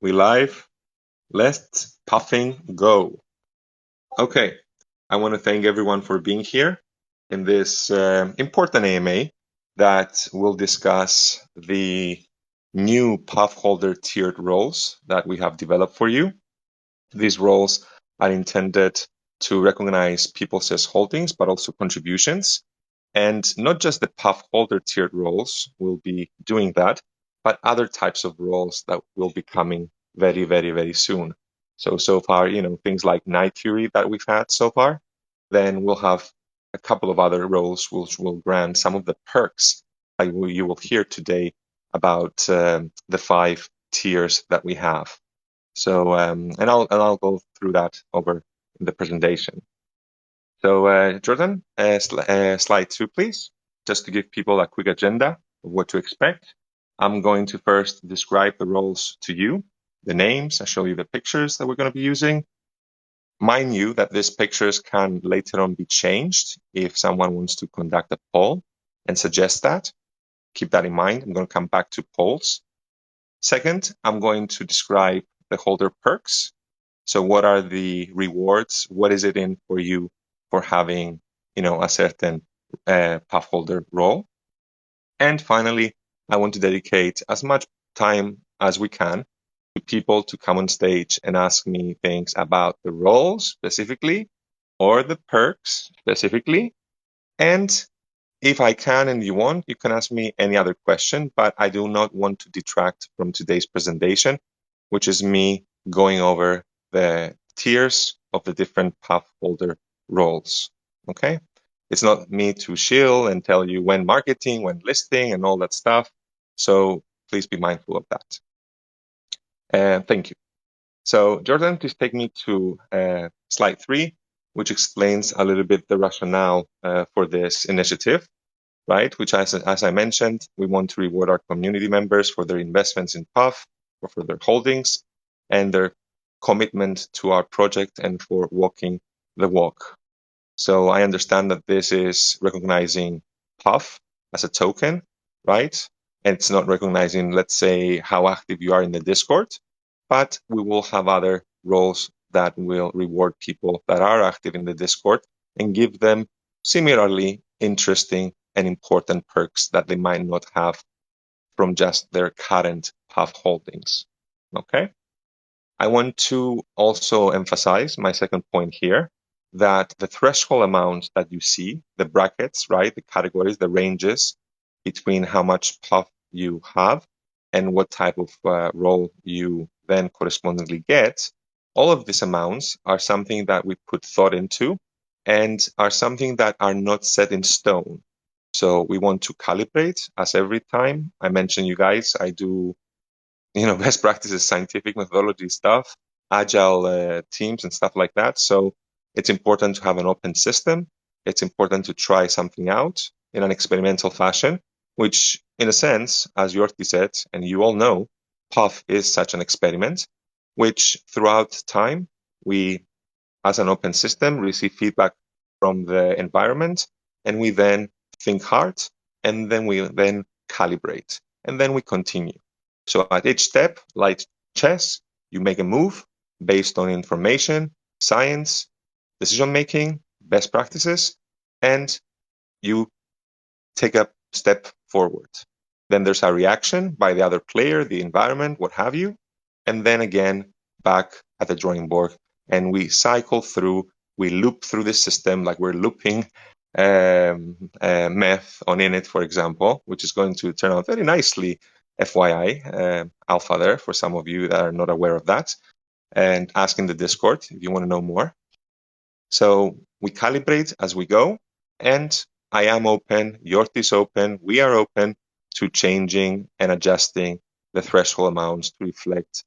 We live. Let's puffing go. Okay. I want to thank everyone for being here in this important AMA that will discuss the new puff holder tiered roles that we have developed for you. These roles are intended to recognize people's holdings, but also contributions. And not just the puff holder tiered roles will be doing that, but other types of roles that will be coming very, very, very soon. So far, things like night fury that we've had so far, then we'll have a couple of other roles which will grant some of the perks that you will hear today about the 5 tiers that we have. So, and I'll go through that over in the presentation. So, Jordan, slide 2, please, just to give people a quick agenda of what to expect. I'm going to first describe the roles to you, the names. I'll show you the pictures that we're going to be using. Mind you that these pictures can later on be changed if someone wants to conduct a poll and suggest that. Keep that in mind. I'm going to come back to polls. Second, I'm going to describe the holder perks. So what are the rewards? What is it in for you for having, a certain puff holder role? And finally, I want to dedicate as much time as we can to people to come on stage and ask me things about the roles specifically or the perks specifically. And if I can and you want, you can ask me any other question, but I do not want to detract from today's presentation, which is me going over the tiers of the different puff holder roles. Okay? It's not me to shill and tell you when marketing, when listing, and all that stuff. So please be mindful of that. Thank you. So Jordan, please take me to slide 3, which explains a little bit the rationale for this initiative, right? Which, as I mentioned, we want to reward our community members for their investments in Puff or for their holdings and their commitment to our project and for walking the walk. So I understand that this is recognizing Puff as a token, right? And it's not recognizing, let's say, how active you are in the Discord, but we will have other roles that will reward people that are active in the Discord and give them similarly interesting and important perks that they might not have from just their current Puff holdings. Okay? I want to also emphasize my second point here that the threshold amount that you see, the brackets, right, the categories, the ranges between how much Puff you have and what type of role you then correspondingly get, all of these amounts are something that we put thought into and are something that are not set in stone. So we want to calibrate as every time. I mentioned you guys, I do best practices, scientific methodology stuff, agile teams and stuff like that. So it's important to have an open system. It's important to try something out in an experimental fashion, which in a sense, as Yorti said, and you all know, Puff is such an experiment, which throughout time, we, as an open system, receive feedback from the environment, and we then think hard, and then we then calibrate, and then we continue. So at each step, like chess, you make a move based on information, science, decision making, best practices, and you take a step forward. Then there's a reaction by the other player, the environment, what have you. And then again, back at the drawing board. And we cycle through, we loop through the system like we're looping meth on Init, for example, which is going to turn out very nicely, FYI, Άλφα there for some of you that are not aware of that. And ask in the Discord if you want to know more. So we calibrate as we go, and I am open, Yorti is open, we are open to changing and adjusting the threshold amounts to reflect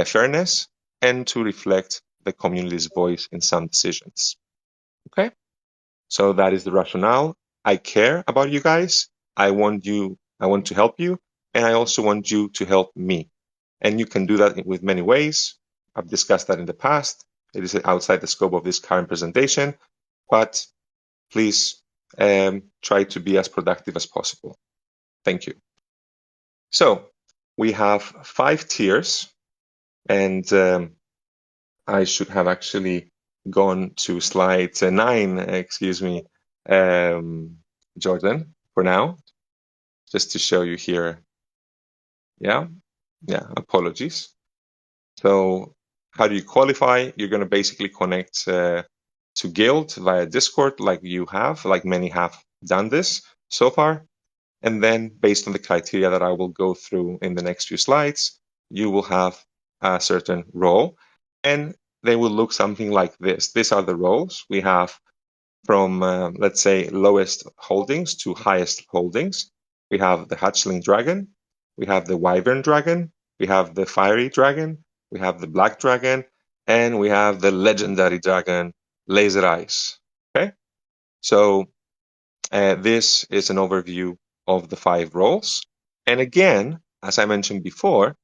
fairness and to reflect the community's voice in some decisions. Okay? So that is the rationale. I care about you guys. I want to help you, and I also want you to help me. And you can do that with many ways. I've discussed that in the past. It is outside the scope of this current presentation, but please try to be as productive as possible. Thank you. So we have 5 tiers And I should have actually gone to slide 9, excuse me, Jordan, for now, just to show you here. Yeah, apologies. So how do you qualify? You're going to basically connect to Guild via Discord like many have done this so far. And then based on the criteria that I will go through in the next few slides, you will have a certain role. And they will look something like this. These are the roles. We have from, let's say, lowest holdings to highest holdings. We have the Hatchling Dragon, we have the Wyvern Dragon, we have the Fiery Dragon, we have the Black Dragon, and we have the legendary dragon, Laser Eyes. Okay, so this is an overview of the 5 roles. And again, as I mentioned before,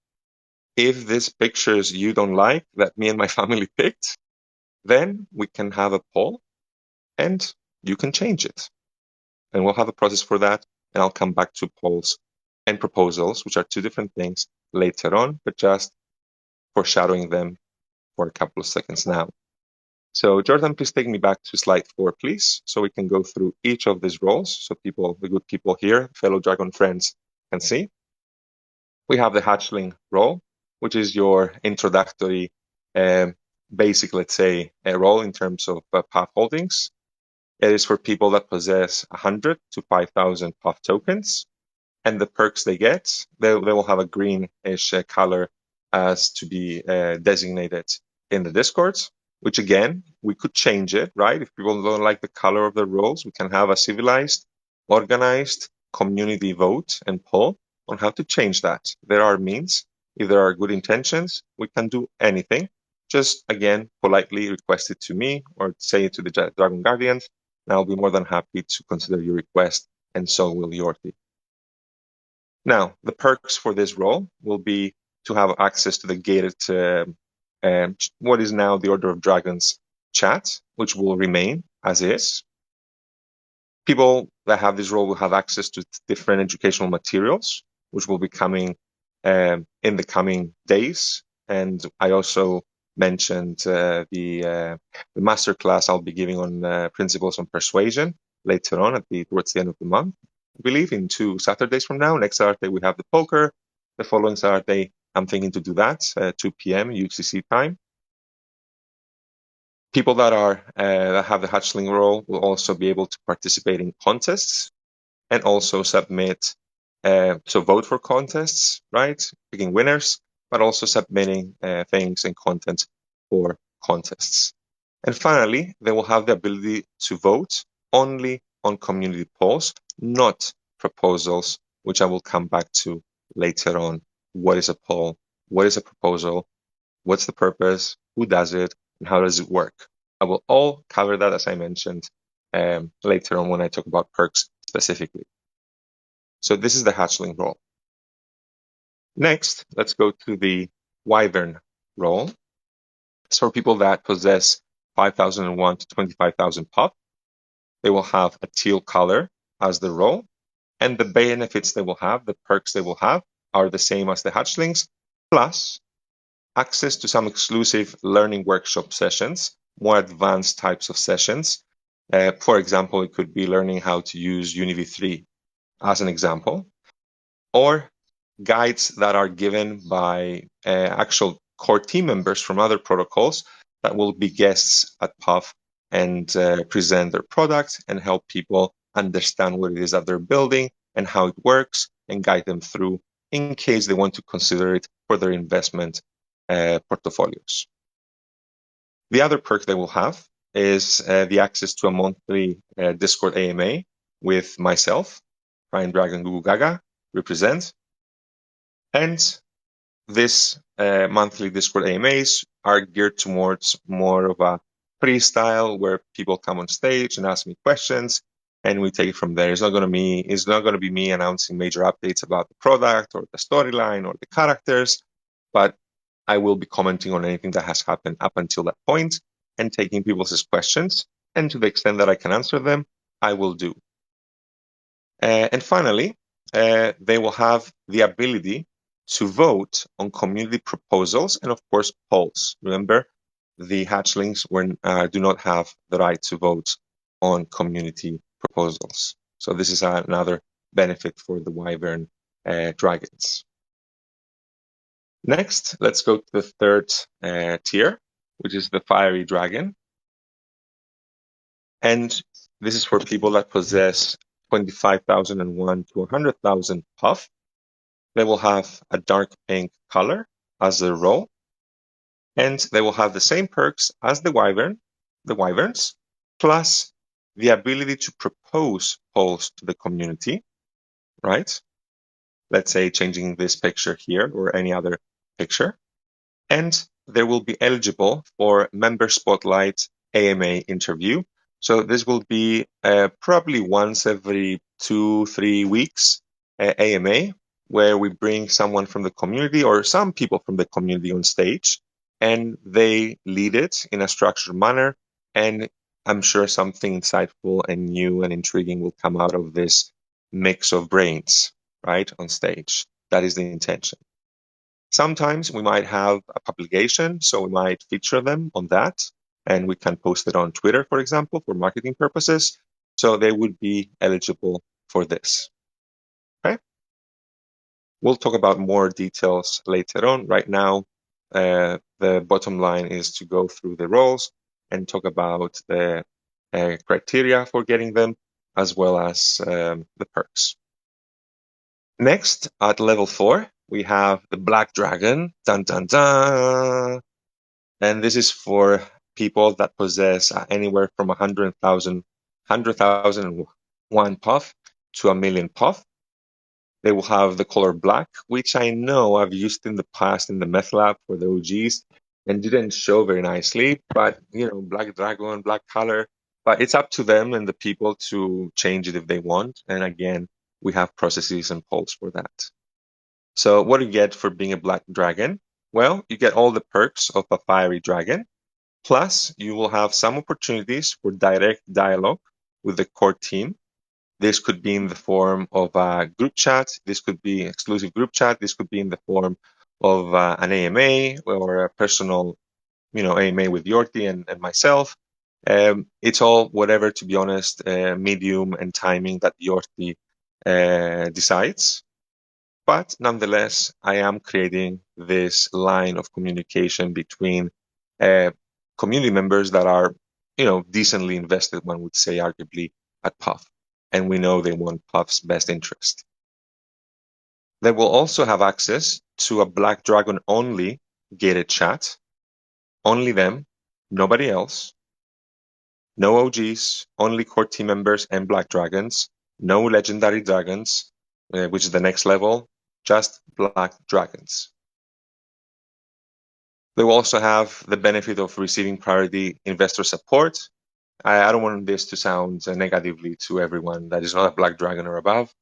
if these pictures you don't like that me and my family picked, then we can have a poll and you can change it. And we'll have a process for that. And I'll come back to polls and proposals, which are 2 different things later on, but just foreshadowing them for a couple of seconds now. So Jordan, please take me back to slide 4, please, so we can go through each of these roles so people, the good people here, fellow Dragon friends, can see. We have the hatchling role, which is your introductory basic, let's say, role in terms of path holdings. It is for people that possess 100 to 5,000 path tokens. And the perks they get, they will have a greenish color as to be designated in the Discords, which again, we could change it, right? If people don't like the color of the roles, we can have a civilized, organized community vote and poll on how to change that. There are means. If there are good intentions, we can do anything. Just again, politely request it to me or say it to the Dragon Guardians, and I'll be more than happy to consider your request, and so will Yorti. Now, the perks for this role will be to have access to the gated, what is now the Order of Dragons chat, which will remain as is. People that have this role will have access to different educational materials, which will be coming in the coming days. And I also mentioned the masterclass I'll be giving on principles on persuasion later on towards the end of the month. I believe in 2 Saturdays from now. Next Saturday we have the poker. The following Saturday I'm thinking to do that 2 p.m. UCC time. People that have the hatchling role will also be able to participate in contests and also submit, so vote for contests, right? Picking winners, but also submitting things and content for contests. And finally, they will have the ability to vote only on community polls, not proposals, which I will come back to later on. What is a poll? What is a proposal? What's the purpose? Who does it? And how does it work? I will all cover that, as I mentioned, later on when I talk about perks specifically. So this is the hatchling role. Next, let's go to the wyvern role. It's for people that possess 5,001 to 25,000 pop. They will have a teal color as the role, and the benefits they will have, the perks they will have, are the same as the hatchlings, plus access to some exclusive learning workshop sessions, more advanced types of sessions. For example, it could be learning how to use UniV3 as an example, or guides that are given by actual core team members from other protocols that will be guests at PUF and present their product and help people understand what it is that they're building and how it works and guide them through in case they want to consider it for their investment portfolios. The other perk they will have is the access to a monthly Discord AMA with myself, Ryan Dragon Gugu Gaga, represent. And this monthly Discord AMAs are geared towards more of a freestyle where people come on stage and ask me questions and we take it from there. It's not going to be me announcing major updates about the product or the storyline or the characters, but I will be commenting on anything that has happened up until that point and taking people's questions. And to the extent that I can answer them, I will do. And finally, they will have the ability to vote on community proposals and, of course, polls. Remember, the hatchlings do not have the right to vote on community proposals. So this is another benefit for the wyvern dragons. Next, let's go to the third tier, which is the fiery dragon. And this is for people that possess 25,001 to 100,000 puff. They will have a dark pink color as their role, and they will have the same perks as the wyverns, plus the ability to propose polls to the community, right? Let's say changing this picture here or any other picture. And they will be eligible for Member Spotlight AMA interview. So this will be probably once every 2-3 weeks AMA, where we bring someone from the community or some people from the community on stage, and they lead it in a structured manner. And I'm sure something insightful and new and intriguing will come out of this mix of brains, right, on stage. That is the intention. Sometimes we might have a publication, so we might feature them on that, and we can post it on Twitter, for example, for marketing purposes. So they would be eligible for this. Okay. We'll talk about more details later on. Right now, the bottom line is to go through the roles and talk about the criteria for getting them, as well as the perks. Next, at level 4, we have the Black Dragon. Dun, dun, dun. And this is for people that possess anywhere from 100,001 puff to 1,000,000 puff. They will have the color black, which I know I've used in the past in the meth lab for the OGs and didn't show very nicely. But, Black Dragon, black color. But it's up to them and the people to change it if they want. And again, we have processes and polls for that. So what do you get for being a black dragon? Well, you get all the perks of a fiery dragon. Plus, you will have some opportunities for direct dialogue with the core team. This could be in the form of a group chat. This could be exclusive group chat. This could be in the form of an AMA or a personal, AMA with Yorti and myself. It's all whatever, to be honest, medium and timing that Yorti decides. But nonetheless, I am creating this line of communication between community members that are, decently invested, one would say, arguably, at Puff. And we know they want Puff's best interest. They will also have access to a Black Dragon only gated chat. Only them, nobody else. No OGs, only core team members and Black Dragons. No legendary dragons, which is the next level. Just Black Dragons. They will also have the benefit of receiving priority investor support. I don't want this to sound negatively to everyone that is not a Black Dragon or above,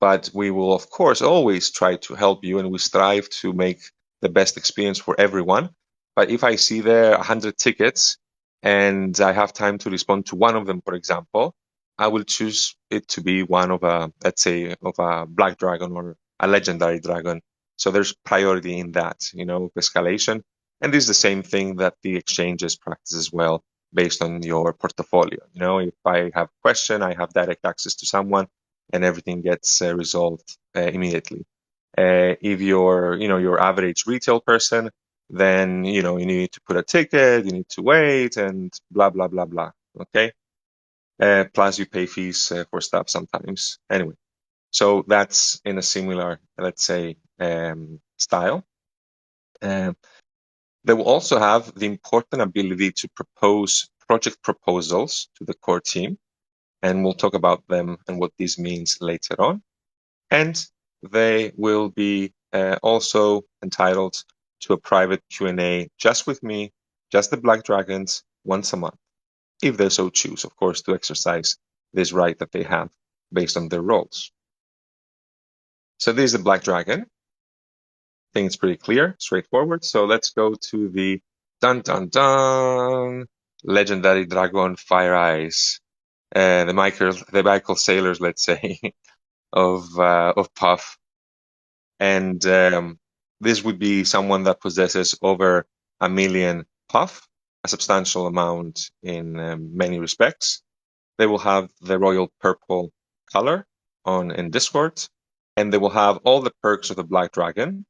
but we will, of course, always try to help you, and we strive to make the best experience for everyone. But if I see there 100 tickets and I have time to respond to one of them, for example, I will choose it to be one of let's say, of a Black Dragon or a Legendary Dragon. So there's priority in that, escalation. And this is the same thing that the exchanges practice as well, based on your portfolio. If I have a question, I have direct access to someone, and everything gets resolved immediately. If you're, your average retail person, then you need to put a ticket, you need to wait, and blah blah blah blah. Okay. Plus, you pay fees for stuff sometimes. Anyway, so that's in a similar, let's say, style. They will also have the important ability to propose project proposals to the core team, and we'll talk about them and what this means later on. And they will be also entitled to a private Q&A just with me, just the Black Dragons, once a month, if they so choose, of course, to exercise this right that they have based on their roles. So this is the Black Dragon. I think it's pretty clear, straightforward. So let's go to the dun dun dun legendary dragon Fire Eyes, the Michael Sailors, let's say, of Puff. And this would be someone that possesses over 1 million puff, a substantial amount in many respects. They will have the royal purple color in Discord, and they will have all the perks of the Black Dragon,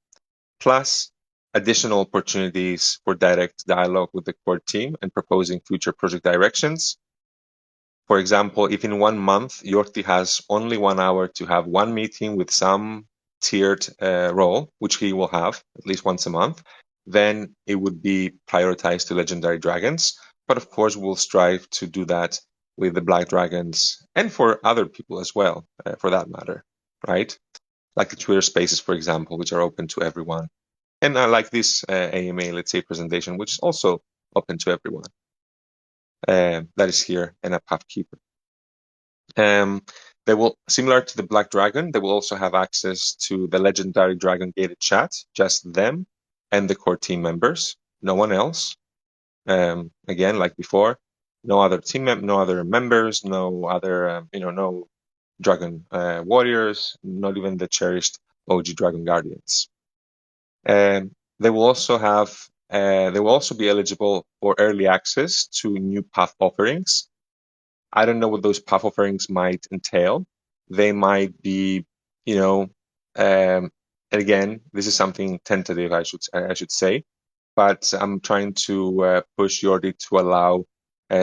plus additional opportunities for direct dialogue with the core team and proposing future project directions. For example, if in 1 month Yorti has only 1 hour to have one meeting with some tiered role, which he will have at least once a month, then it would be prioritized to legendary dragons. But of course, we'll strive to do that with the black dragons and for other people as well, for that matter, right? Like the Twitter spaces, for example, which are open to everyone. And I like this AMA, let's say, presentation, which is also open to everyone. That is here in a Pathkeeper. They will, similar to the Black Dragon, they will also have access to the legendary Dragon Gated chat, just them and the core team members, no one else. Again, like before, no other no other members, no other, no Dragon warriors, not even the cherished OG Dragon Guardians. They will also have, they will also be eligible for early access to new path offerings. I don't know what those path offerings might entail. They might be, and again, this is something tentative, I should say, but I'm trying to push Yordi to allow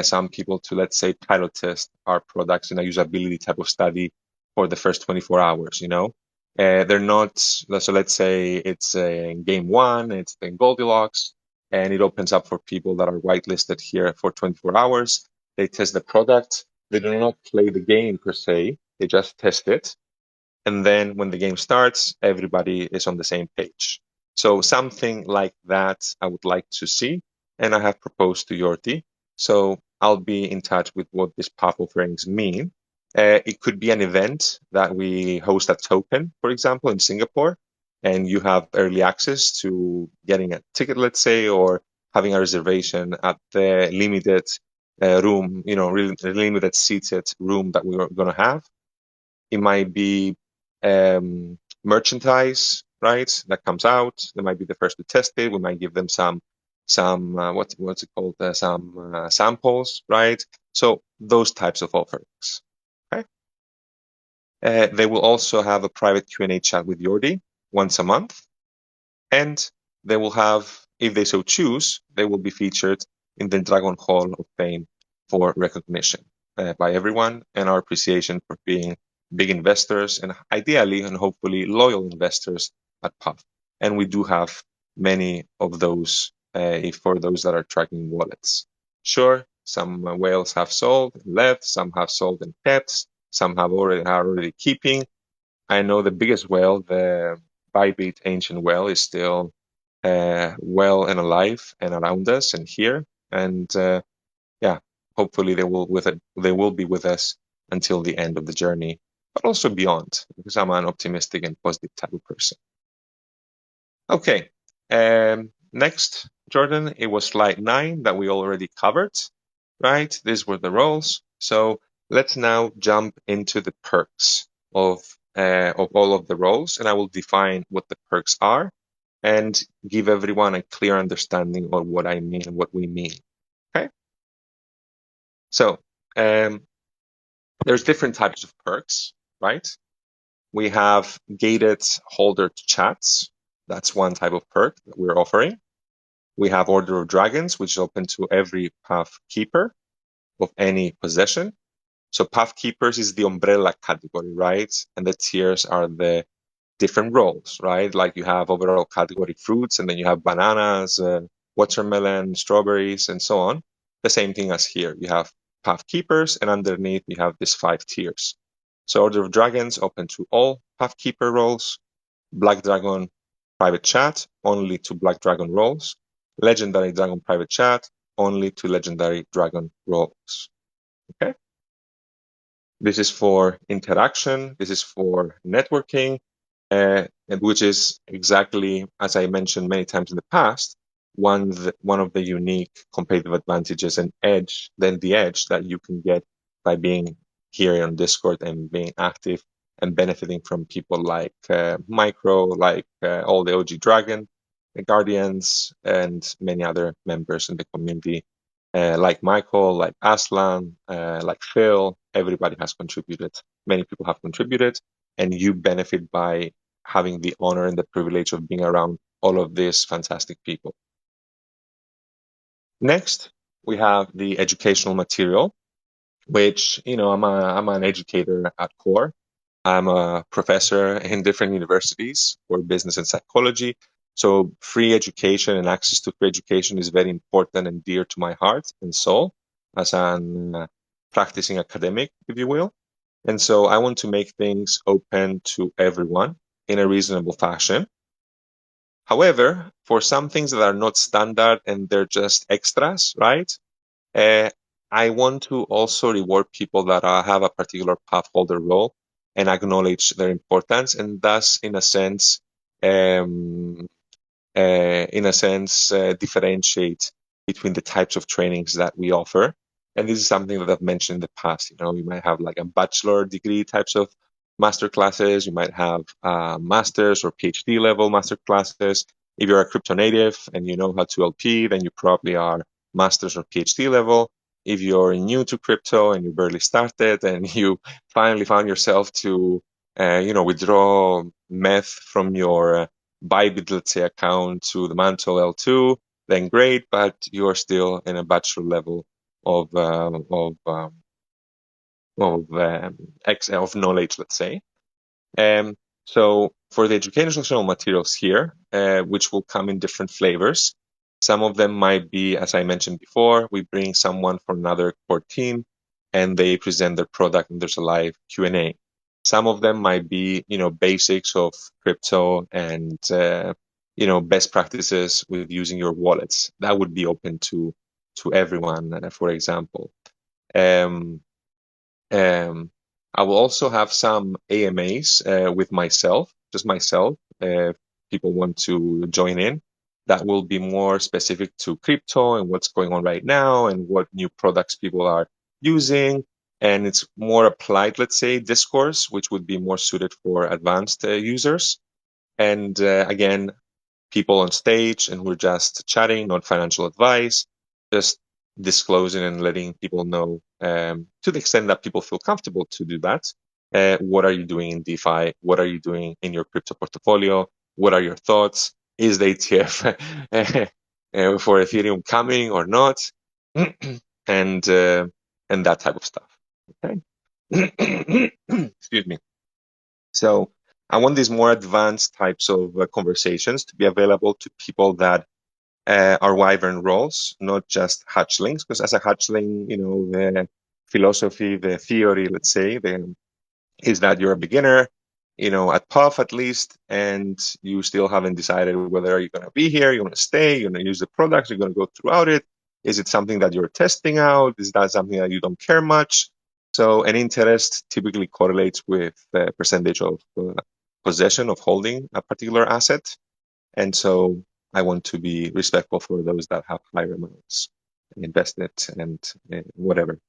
some people to, let's say, pilot test our products in a usability type of study for the first 24 hours. They're not. So let's say it's game one, it's in Goldilocks, and it opens up for people that are whitelisted here for 24 hours. They test the product. They do not play the game per se. They just test it. And then when the game starts, everybody is on the same page. So something like that I would like to see. And I have proposed to Yorti. So I'll be in touch with what these path offerings mean. It could be an event that we host a token, for example, in Singapore, and you have early access to getting a ticket, let's say, or having a reservation at the limited room, really limited seated room that we're going to have. It might be merchandise, right? That comes out. They might be the first to test it. We might give them some what's it called? Some samples, right? So those types of offerings. Okay. They will also have a private Q&A chat with Yordi once a month, and they will have, if they so choose, they will be featured in the Dragon Hall of Fame for recognition by everyone and our appreciation for being big investors and ideally and hopefully loyal investors at Puff. And we do have many of those for those that are tracking wallets. Sure, some whales have sold and left, some have sold and kept, some are already keeping. I know the biggest whale, the Bybit ancient whale, is still well and alive and around us and here. And yeah, hopefully they will be with us until the end of the journey, but also beyond, because I'm an optimistic and positive type of person. Okay, next, Jordan, it was slide 9 that we already covered, right? These were the roles. So let's now jump into the perks of all of the roles, and I will define what the perks are and give everyone a clear understanding of what I mean and what we mean. Okay. So there's different types of perks, right? We have gated holder chats. That's one type of perk that we're offering. We have Order of Dragons, which is open to every path keeper of any possession. So path keepers is the umbrella category, right? And the tiers are the different roles, right? Like you have overall category fruits, and then you have bananas, watermelon, strawberries, and so on. The same thing as here. You have path keepers, and underneath you have these 5 tiers. So Order of Dragons open to all path keeper roles. Black Dragon private chat only to Black Dragon roles. Legendary Dragon private chat only to Legendary Dragon roles. Okay. This is for interaction. This is for networking, which is exactly, as I mentioned many times in the past, one of the unique competitive advantages and the edge that you can get by being here on Discord and being active and benefiting from people like Micro, like all the OG Dragon, the Guardians, and many other members in the community, like Michael, like Aslan, like Phil. Everybody has contributed. Many people have contributed, and you benefit by having the honor and the privilege of being around all of these fantastic people. Next, we have the educational material, which, I'm an educator at core. I'm a professor in different universities for business and psychology. So free education and access to free education is very important and dear to my heart and soul as an practicing academic, if you will. And so I want to make things open to everyone in a reasonable fashion. However, for some things that are not standard and they're just extras, right? Uh, I want to also reward people that have a particular path holder role and acknowledge their importance, and thus, um, differentiate between the types of trainings that we offer. And this is something that I've mentioned in the past. You might have like a bachelor degree types of master classes. You might have master's or PhD level master classes. If you're a crypto native and you know how to LP, then you probably are master's or PhD level. If you're new to crypto and you barely started and you finally found yourself to, withdraw meth from your Bybit, let's say, account to the Mantle L2, then great, but you're still in a bachelor level of of knowledge, let's say. So for the educational materials here, which will come in different flavors, some of them might be, as I mentioned before, we bring someone from another core team and they present their product and there's a live Q&A. Some of them might be, basics of crypto and, best practices with using your wallets. That would be open to everyone, for example. Um, um, I will also have some AMAs with myself, just myself. People want to join in. That will be more specific to crypto and what's going on right now and what new products people are using. And it's more applied, let's say, discourse, which would be more suited for advanced users. And again, people on stage and we're just chatting, not financial advice, just disclosing and letting people know to the extent that people feel comfortable to do that. What are you doing in DeFi? What are you doing in your crypto portfolio? What are your thoughts? Is the ETF for Ethereum coming or not? and that type of stuff. Okay. Excuse me. So I want these more advanced types of conversations to be available to people that are wyvern roles, not just hatchlings. Because as a hatchling, the philosophy, the theory, let's say, is that you're a beginner, at Puff at least, and you still haven't decided whether you're going to be here, you want to stay, you're going to use the products, you're going to go throughout it. Is it something that you're testing out? Is that something that you don't care much? So an interest typically correlates with the percentage of possession of holding a particular asset. And so I want to be respectful for those that have higher amounts invested and whatever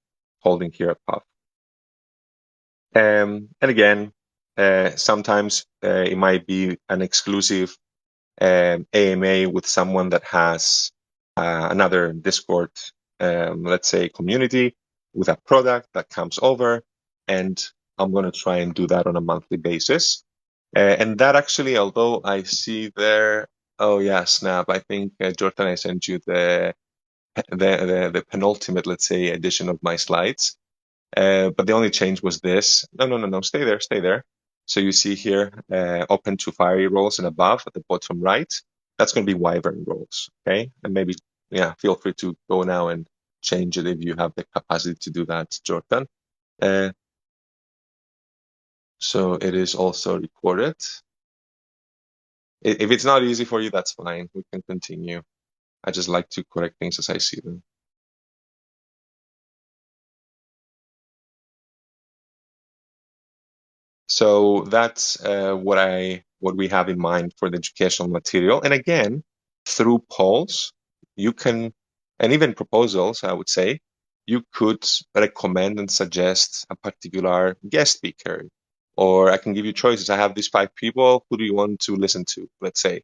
holding here at Puff. And again, sometimes it might be an exclusive AMA with someone that has another Discord, let's say, community with a product that comes over. And I'm going to try and do that on a monthly basis. And that actually, although I see there, oh yeah, snap! I think Jordan, I sent you the penultimate, let's say, edition of my slides. But the only change was this. No. Stay there, stay there. So you see here, open to fiery roles and above at the bottom right. That's going to be wyvern roles, okay? And maybe, yeah, feel free to go now and change it if you have the capacity to do that, Jordan. So it is also recorded. If it's not easy for you, that's fine. We can continue. I just like to correct things as I see them. So that's what we have in mind for the educational material. And again, through polls, you can, and even proposals, I would say, you could recommend and suggest a particular guest speaker. Or I can give you choices. I have these 5 people. Who do you want to listen to? Let's say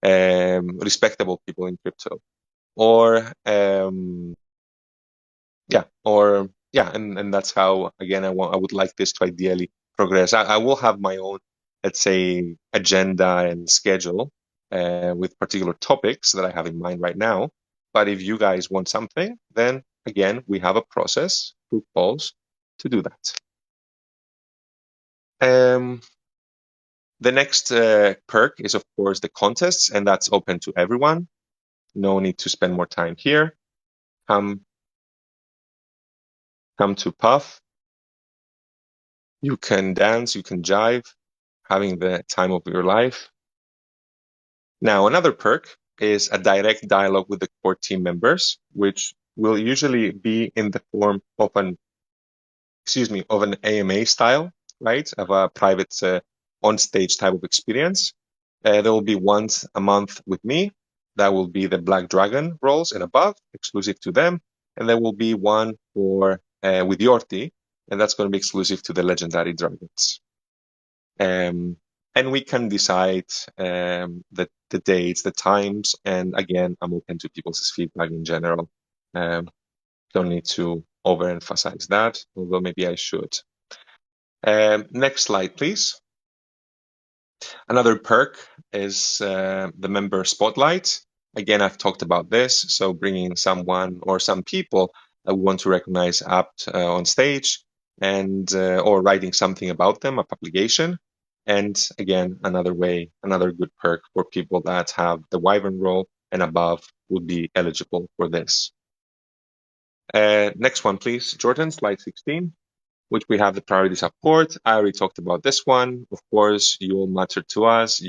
respectable people in crypto, or and that's how, again, I would like this to ideally progress. I will have my own, let's say, agenda and schedule with particular topics that I have in mind right now. But if you guys want something, then again, we have a process through calls to do that. The next perk is, of course, the contests, and that's open to everyone. No need to spend more time here. Come to Puff. You can dance, you can jive, having the time of your life. Now, another perk is a direct dialogue with the core team members, which will usually be in the form of an AMA style, right? Of a private on-stage type of experience. There will be once a month with me. That will be the Black Dragon roles and above, exclusive to them. And there will be one for with Yorti, and that's going to be exclusive to the Legendary Dragons. And we can decide the dates, the times, and again, I'm open to people's feedback in general. Don't need to overemphasize that, although maybe I should. Next slide, please. Another perk is the member spotlight. Again, I've talked about this, so bringing someone or some people that we want to recognize up on stage, and or writing something about them, a publication. And again, another good perk for people that have the Wyvern role and above would be eligible for this. Next one, please, Jordan, slide 16, which we have the priority support. I already talked about this one. Of course, you all matter to us.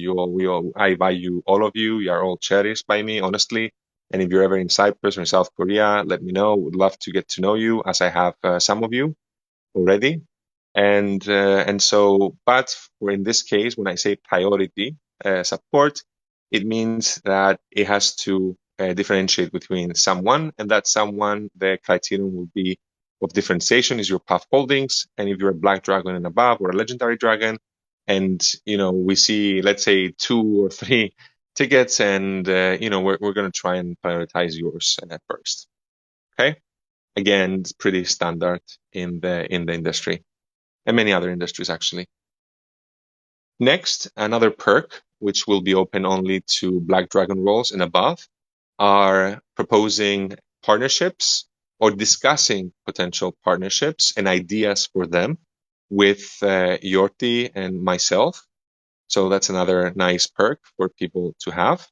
I value all of you. You are all cherished by me, honestly. And if you're ever in Cyprus or in South Korea, let me know. Would love to get to know you, as I have some of you already. But for in this case, when I say priority support, it means that it has to differentiate between someone, and that someone, the criterion will be of differentiation is your path holdings, and if you're a Black Dragon and above or a Legendary Dragon, and we see, let's say, 2 or 3 tickets, and we're going to try and prioritize yours first. Okay, again, it's pretty standard in the industry and many other industries, actually. Next, another perk, which will be open only to Black Dragon roles and above, are proposing partnerships or discussing potential partnerships and ideas for them with Yorti and myself. So that's another nice perk for people to have.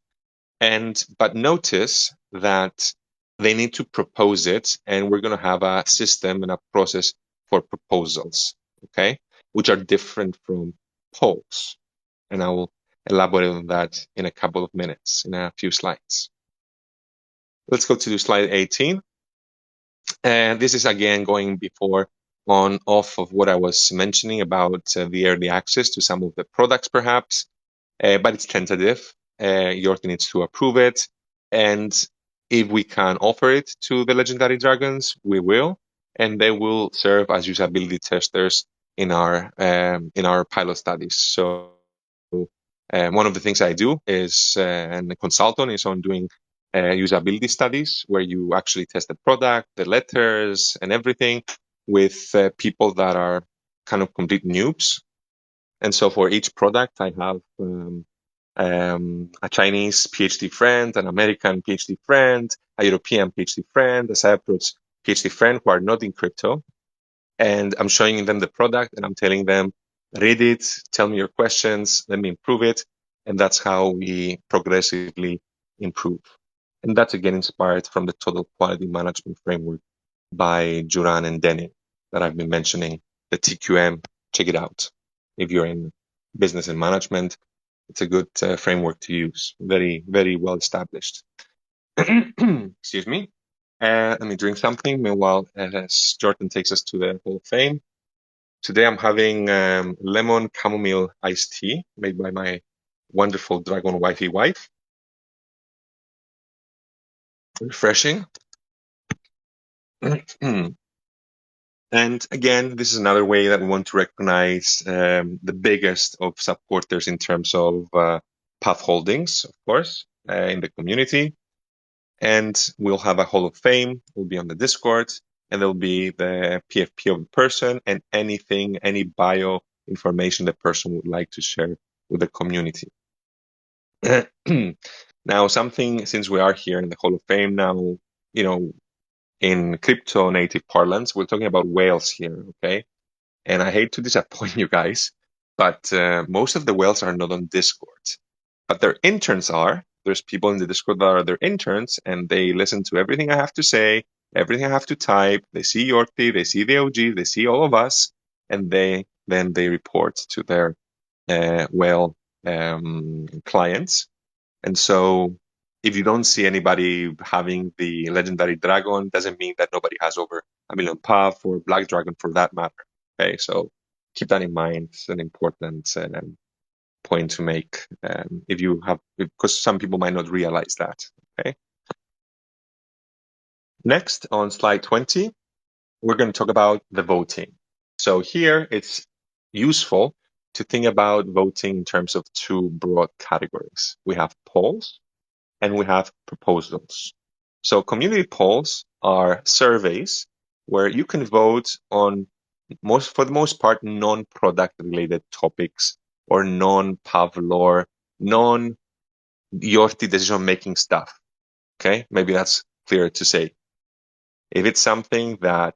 But notice that they need to propose it, and we're going to have a system and a process for proposals, okay, which are different from polls. And I will elaborate on that in a couple of minutes, in a few slides. Let's go to slide 18. And this is again going before on off of what I was mentioning about the early access to some of the products, perhaps, but it's tentative. York needs to approve it, and if we can offer it to the Legendary Dragons, we will, and they will serve as usability testers in our pilot studies. So one of the things I do is, and the consultant is on doing usability studies where you actually test the product, the letters, and everything with people that are kind of complete noobs. And so for each product, I have a Chinese PhD friend, an American PhD friend, a European PhD friend, a Cyprus PhD friend who are not in crypto. And I'm showing them the product and I'm telling them, read it, tell me your questions, let me improve it. And that's how we progressively improve. And that's again inspired from the total quality management framework by Juran and Denin that I've been mentioning, the TQM. Check it out. If you're in business and management, it's a good framework to use. Very, very well established. Excuse me. Let me drink something. Meanwhile, as Jordan takes us to the Hall of Fame. Today I'm having lemon chamomile iced tea made by my wonderful dragon wifey wife. Refreshing. And again, this is another way that we want to recognize the biggest of supporters in terms of path holdings, of course, in the community. And we'll have a Hall of Fame, will be on the Discord, and there'll be the PFP of the person and anything, any bio information the person would like to share with the community. Now, something, since we are here in the Hall of Fame now, in crypto native parlance, we're talking about whales here, okay? And I hate to disappoint you guys, but most of the whales are not on Discord. But their interns are. There's people in the Discord that are their interns, and they listen to everything I have to say, everything I have to type. They see Yorti, they see the OG, they see all of us, and then they report to their whale clients. And so if you don't see anybody having the legendary dragon, doesn't mean that nobody has over a million puff or black dragon for that matter. Okay, so keep that in mind. It's an important point to make if you have, because some people might not realize that. Okay. Next, on slide 20, we're going to talk about the voting. So here it's useful to think about voting in terms of two broad categories. We have polls and we have proposals. So community polls are surveys where you can vote on for the most part, non-product related topics or non-Pav lore, non-Yorti decision-making stuff. Okay, maybe that's clear to say. If it's something that,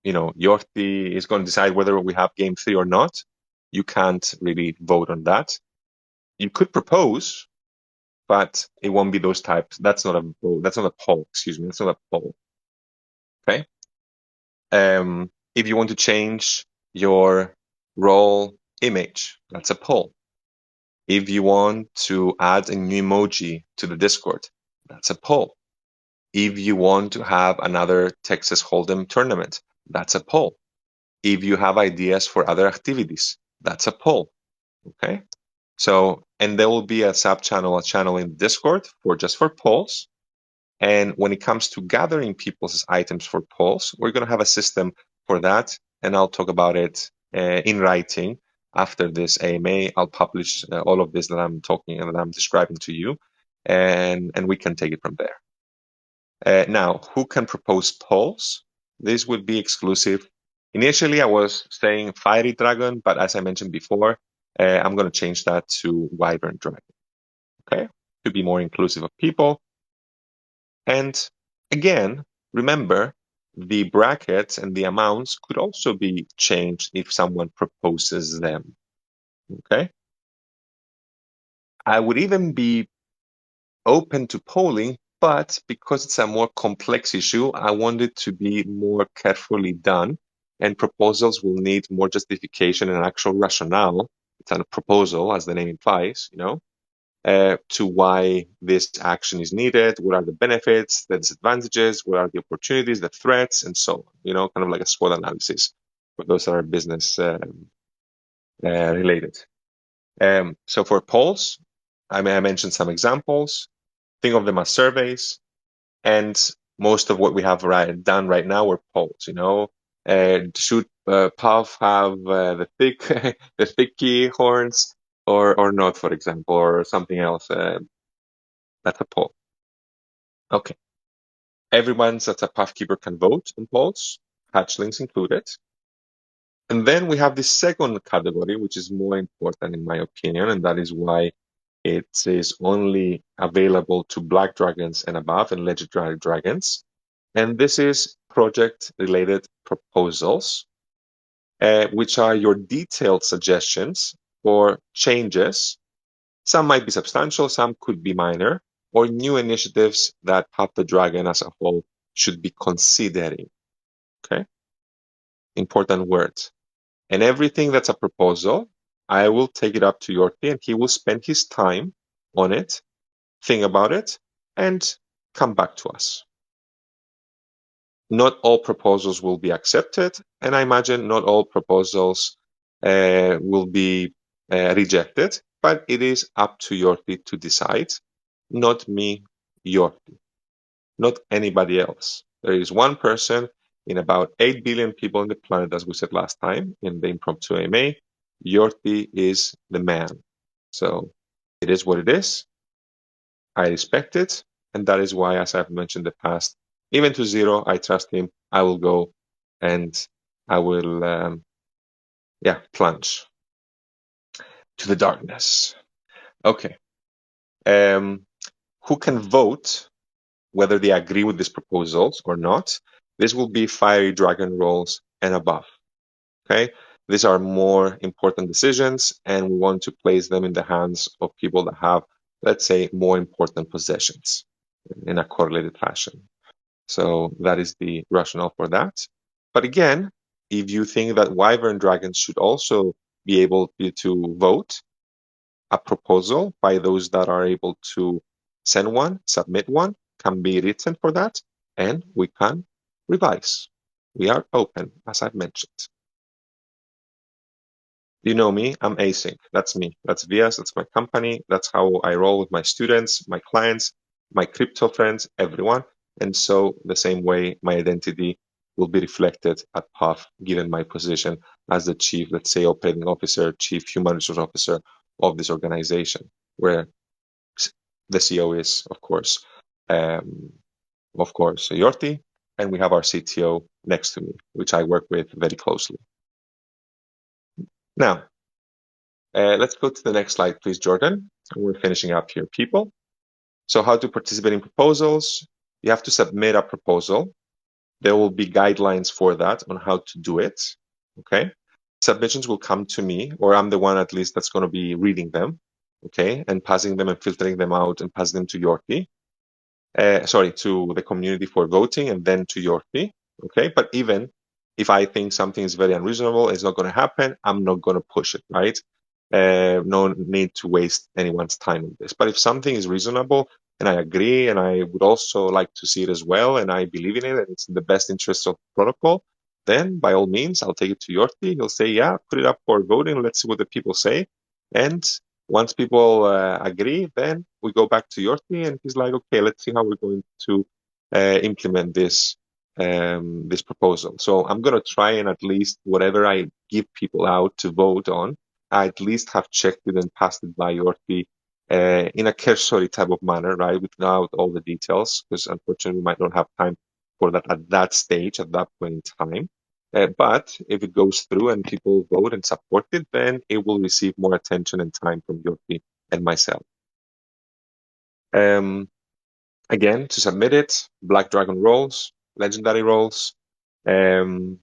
Yorti is going to decide whether we have game 3 or not, you can't really vote on that. You could propose, but it won't be those types. That's not a vote. That's not a poll. Excuse me. That's not a poll. Okay. If you want to change your role image, that's a poll. If you want to add a new emoji to the Discord, that's a poll. If you want to have another Texas Hold'em tournament, that's a poll. If you have ideas for other activities, that's a poll. Okay. So, and there will be a channel in Discord for polls. And when it comes to gathering people's items for polls, we're going to have a system for that. And I'll talk about it in writing after this AMA. I'll publish all of this that I'm talking and that I'm describing to you, and we can take it from there. Now, who can propose polls? This would be exclusive. Initially, I was saying Fiery Dragon, but as I mentioned before, I'm going to change that to Wyvern Dragon. Okay, to be more inclusive of people. And again, remember, the brackets and the amounts could also be changed if someone proposes them. Okay? I would even be open to polling, but because it's a more complex issue, I want it to be more carefully done, and proposals will need more justification and actual rationale. It's a proposal, as the name implies, to why this action is needed, what are the benefits, the disadvantages, what are the opportunities, the threats, and so on. Kind of like a SWOT analysis for those that are business related. So for polls, I mentioned some examples. Think of them as surveys, and most of what we have done right now are polls. Should Puff have the thick the thicky horns or not, for example, or something else? That's a poll. Okay. Everyone that's a Pathkeeper can vote on polls, hatchlings included. And then we have the second category, which is more important in my opinion, and that is why it is only available to Black Dragons and above and Legendary Dragons. And this is project-related proposals, which are your detailed suggestions for changes. Some might be substantial, some could be minor, or new initiatives that Path the Dragon as a whole should be considering. Okay? Important words. And everything that's a proposal, I will take it up to Yorkie and he will spend his time on it, think about it, and come back to us. Not all proposals will be accepted, and I imagine not all proposals will be rejected, but it is up to Yorkie to decide, not me, Yorkie, not anybody else. There is one person in about 8 billion people on the planet, as we said last time in the impromptu AMA, Yorti is the man. So it is what it is. I respect it. And that is why, as I've mentioned in the past, even to zero, I trust him. I will go and I will, plunge to the darkness. Okay. Who can vote whether they agree with these proposals or not? This will be fiery dragon rolls and above. Okay. These are more important decisions, and we want to place them in the hands of people that have, let's say, more important possessions in a correlated fashion. So that is the rationale for that. But again, if you think that wyvern dragons should also be able to vote, a proposal by those that are able to send one, submit one, can be written for that, and we can revise. We are open, as I've mentioned. You know me, I'm async. That's me. That's Vias. That's my company. That's how I roll with my students, my clients, my crypto friends, everyone. And so the same way my identity will be reflected at PUF given my position as the chief, let's say, operating officer, chief human resource officer of this organization, where the CEO is, of course, Yorti, and we have our CTO next to me, which I work with very closely. Now, let's go to the next slide, please, Jordan. We're finishing up here, people. So how to participate in proposals? You have to submit a proposal. There will be guidelines for that on how to do it. Okay. Submissions will come to me, or I'm the one at least that's going to be reading them. Okay. And passing them and filtering them out and passing them to Yorti. To the community for voting and then to your fee. Okay. But even if I think something is very unreasonable, it's not going to happen, I'm not going to push it, right? No need to waste anyone's time on this. But if something is reasonable and I agree and I would also like to see it as well and I believe in it and it's in the best interest of protocol, then by all means, I'll take it to Yorti. He'll say, yeah, put it up for voting. Let's see what the people say. And once people agree, then we go back to Yorti, and he's like, "Okay, let's see how we're going to implement this proposal." So I'm going to try and at least whatever I give people out to vote on, I at least have checked it and passed it by Yorti in a cursory type of manner, right, without all the details, because unfortunately we might not have time for that at that stage, at that point in time. But if it goes through and people vote and support it, then it will receive more attention and time from Yorti and myself. Again, to submit it, Black Dragon roles, legendary roles, and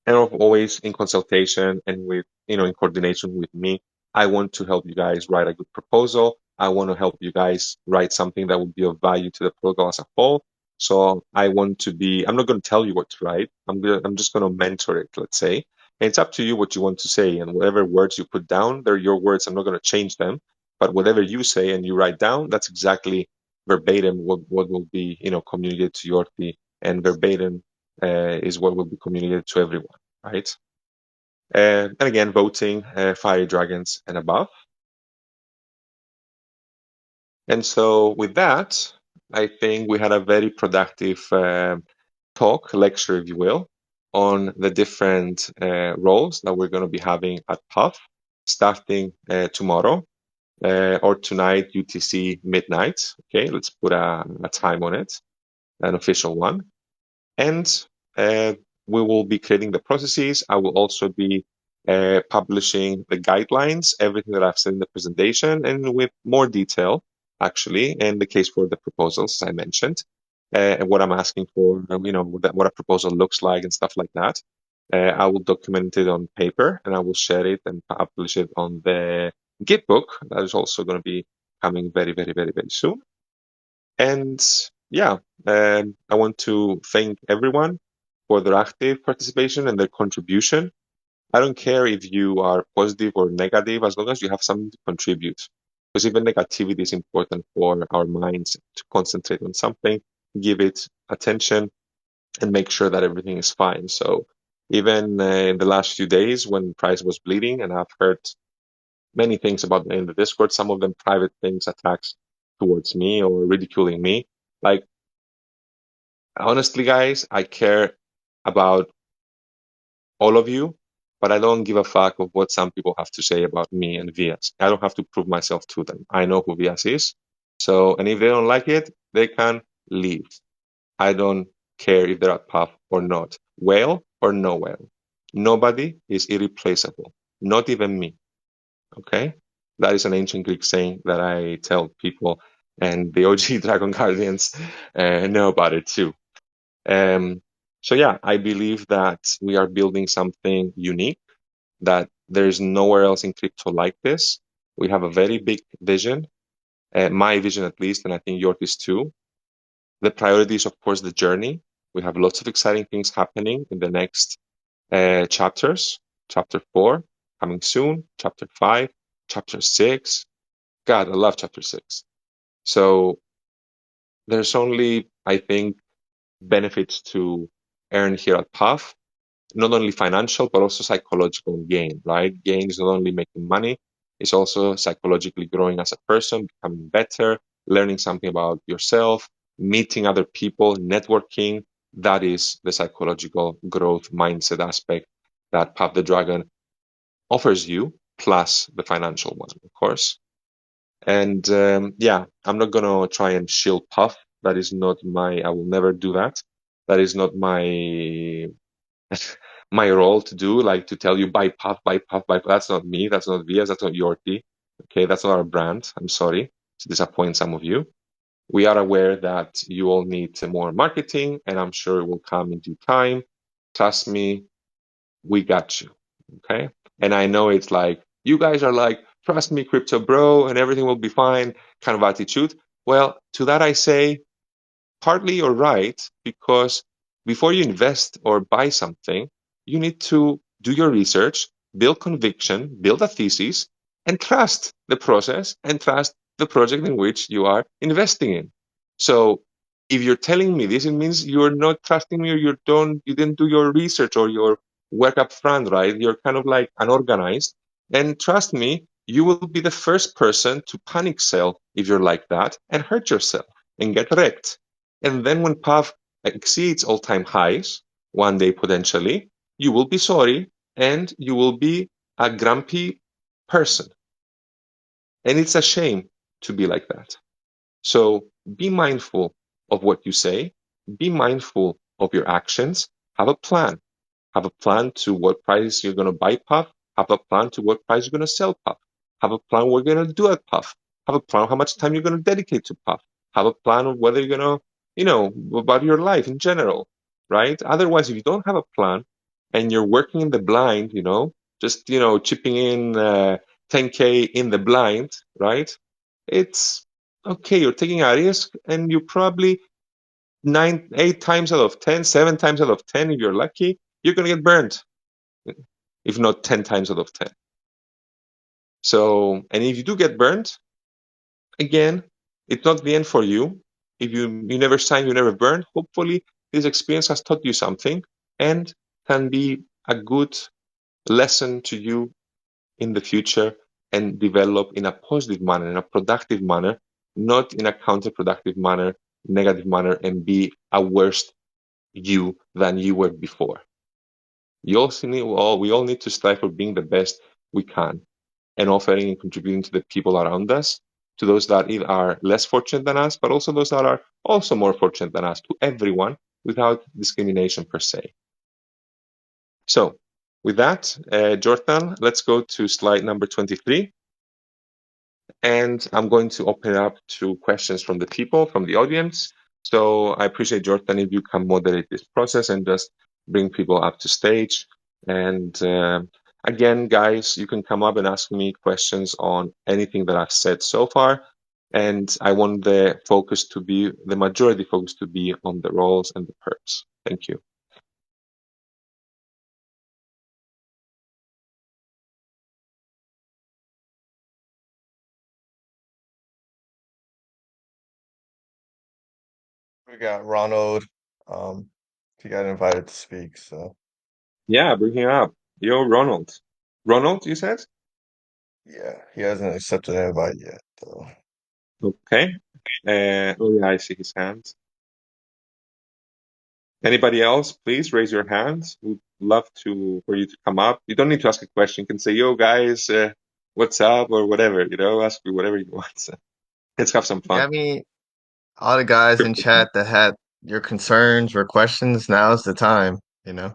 always in consultation and with, in coordination with me. I want to help you guys write a good proposal. I want to help you guys write something that will be of value to the protocol as a whole. So I'm not going to tell you what to write. I'm just going to mentor it, let's say. And it's up to you what you want to say, and whatever words you put down, they're your words. I'm not going to change them, but whatever you say and you write down, that's exactly verbatim what will be, communicated to your team, and verbatim is what will be communicated to everyone, right? And again, voting fiery dragons and above. And so with that, I think we had a very productive lecture, if you will, on the different roles that we're going to be having at PUF starting tomorrow or tonight, UTC midnight. Okay, let's put a time on it, an official one. And we will be creating the processes. I will also be publishing the guidelines, everything that I've said in the presentation, and with more detail, actually, in the case for the proposals, as I mentioned, and what I'm asking for, what a proposal looks like and stuff like that. I will document it on paper and I will share it and publish it on the Git book. That is also going to be coming very, very, very, very soon. And yeah, I want to thank everyone for their active participation and their contribution. I don't care if you are positive or negative, as long as you have something to contribute. Because even negativity is important for our minds to concentrate on something, give it attention, and make sure that everything is fine. So even in the last few days when price was bleeding, and I've heard many things about in the Discord, some of them private things, attacks towards me or ridiculing me. Like, Honestly, guys, I care about all of you, but I don't give a fuck of what some people have to say about me and Vias. I don't have to prove myself to them. I know who Vias is. So, and if they don't like it, they can leave. I don't care if they're at pub or not, whale or no whale. Nobody is irreplaceable, not even me. Okay? That is an ancient Greek saying that I tell people, and the OG Dragon Guardians know about it too. Um, so yeah, I believe that we are building something unique, that there's nowhere else in crypto like this. We have a very big vision, my vision at least, and I think yours is too. The priority is, of course, the journey. We have lots of exciting things happening in the next chapters. Chapter 4 coming soon, chapter 5, chapter 6. God, I love chapter 6. So there's only, I think, benefits to earn here at PAF, not only financial, but also psychological gain, right? Gain is not only making money, it's also psychologically growing as a person, becoming better, learning something about yourself, meeting other people, networking. That is the psychological growth mindset aspect that Path the Dragon offers you, plus the financial one, of course. And yeah, I'm not going to try and shield Puff. That is not I will never do that. That is not my role to do, like to tell you buy Puff, buy Puff, buy Puff. That's not me. That's not Vias. That's not Yorkie. Okay, that's not our brand. I'm sorry to disappoint some of you. We are aware that you all need more marketing, and I'm sure it will come in due time. Trust me, we got you. Okay. And I know it's like, you guys are like, trust me, crypto bro, and everything will be fine kind of attitude. Well, to that I say, partly you're right, because before you invest or buy something, you need to do your research, build conviction, build a thesis, and trust the process and trust the project in which you are investing in. So if you're telling me this, it means you're not trusting me, or you didn't do your research or your work up front, right? You're kind of like unorganized. And trust me, you will be the first person to panic sell if you're like that and hurt yourself and get wrecked. And then when PAV exceeds all-time highs, one day potentially, you will be sorry and you will be a grumpy person. And it's a shame to be like that. So be mindful of what you say, be mindful of your actions, have a plan. Have a plan to what price you're going to buy Puff. Have a plan to what price you're going to sell Puff. Have a plan what you're going to do at Puff. Have a plan how much time you're going to dedicate to Puff. Have a plan of whether you're going to, about your life in general, right? Otherwise, if you don't have a plan and you're working in the blind, just, chipping in 10K in the blind, right? It's okay. You're taking a risk and you probably 8 times out of 10, 7 times out of 10, if you're lucky, you're going to get burned, if not 10 times out of 10. So, and if you do get burned, again, it's not the end for you. If you never sign, you never burn. Hopefully, this experience has taught you something and can be a good lesson to you in the future and develop in a positive manner, in a productive manner, not in a counterproductive manner, negative manner, and be a worse you than you were before. We all need to strive for being the best we can and offering and contributing to the people around us, to those that are less fortunate than us, but also those that are also more fortunate than us, to everyone without discrimination per se. So, with that, Jordan, let's go to slide number 23. And I'm going to open it up to questions from the people, from the audience. So I appreciate, Jordan, if you can moderate this process and just bring people up to stage. And again, guys, you can come up and ask me questions on anything that I've said so far. And I want the majority focus to be on the roles and the perks. Thank you. We got Ronald. He got invited to speak, so Yeah, bring him up. Yo, Ronald. Ronald, you said? yeah, he hasn't accepted an invite yet, though. Okay. Oh, yeah, I see his hand. Anybody else, please raise your hands. We'd love for you to come up. You don't need to ask a question. You can say, "Yo, guys, what's up?" or whatever. Ask me whatever you want. Let's have some Yeah, fun. I mean, all the guys in chat that had your concerns or questions, now's the time, you know?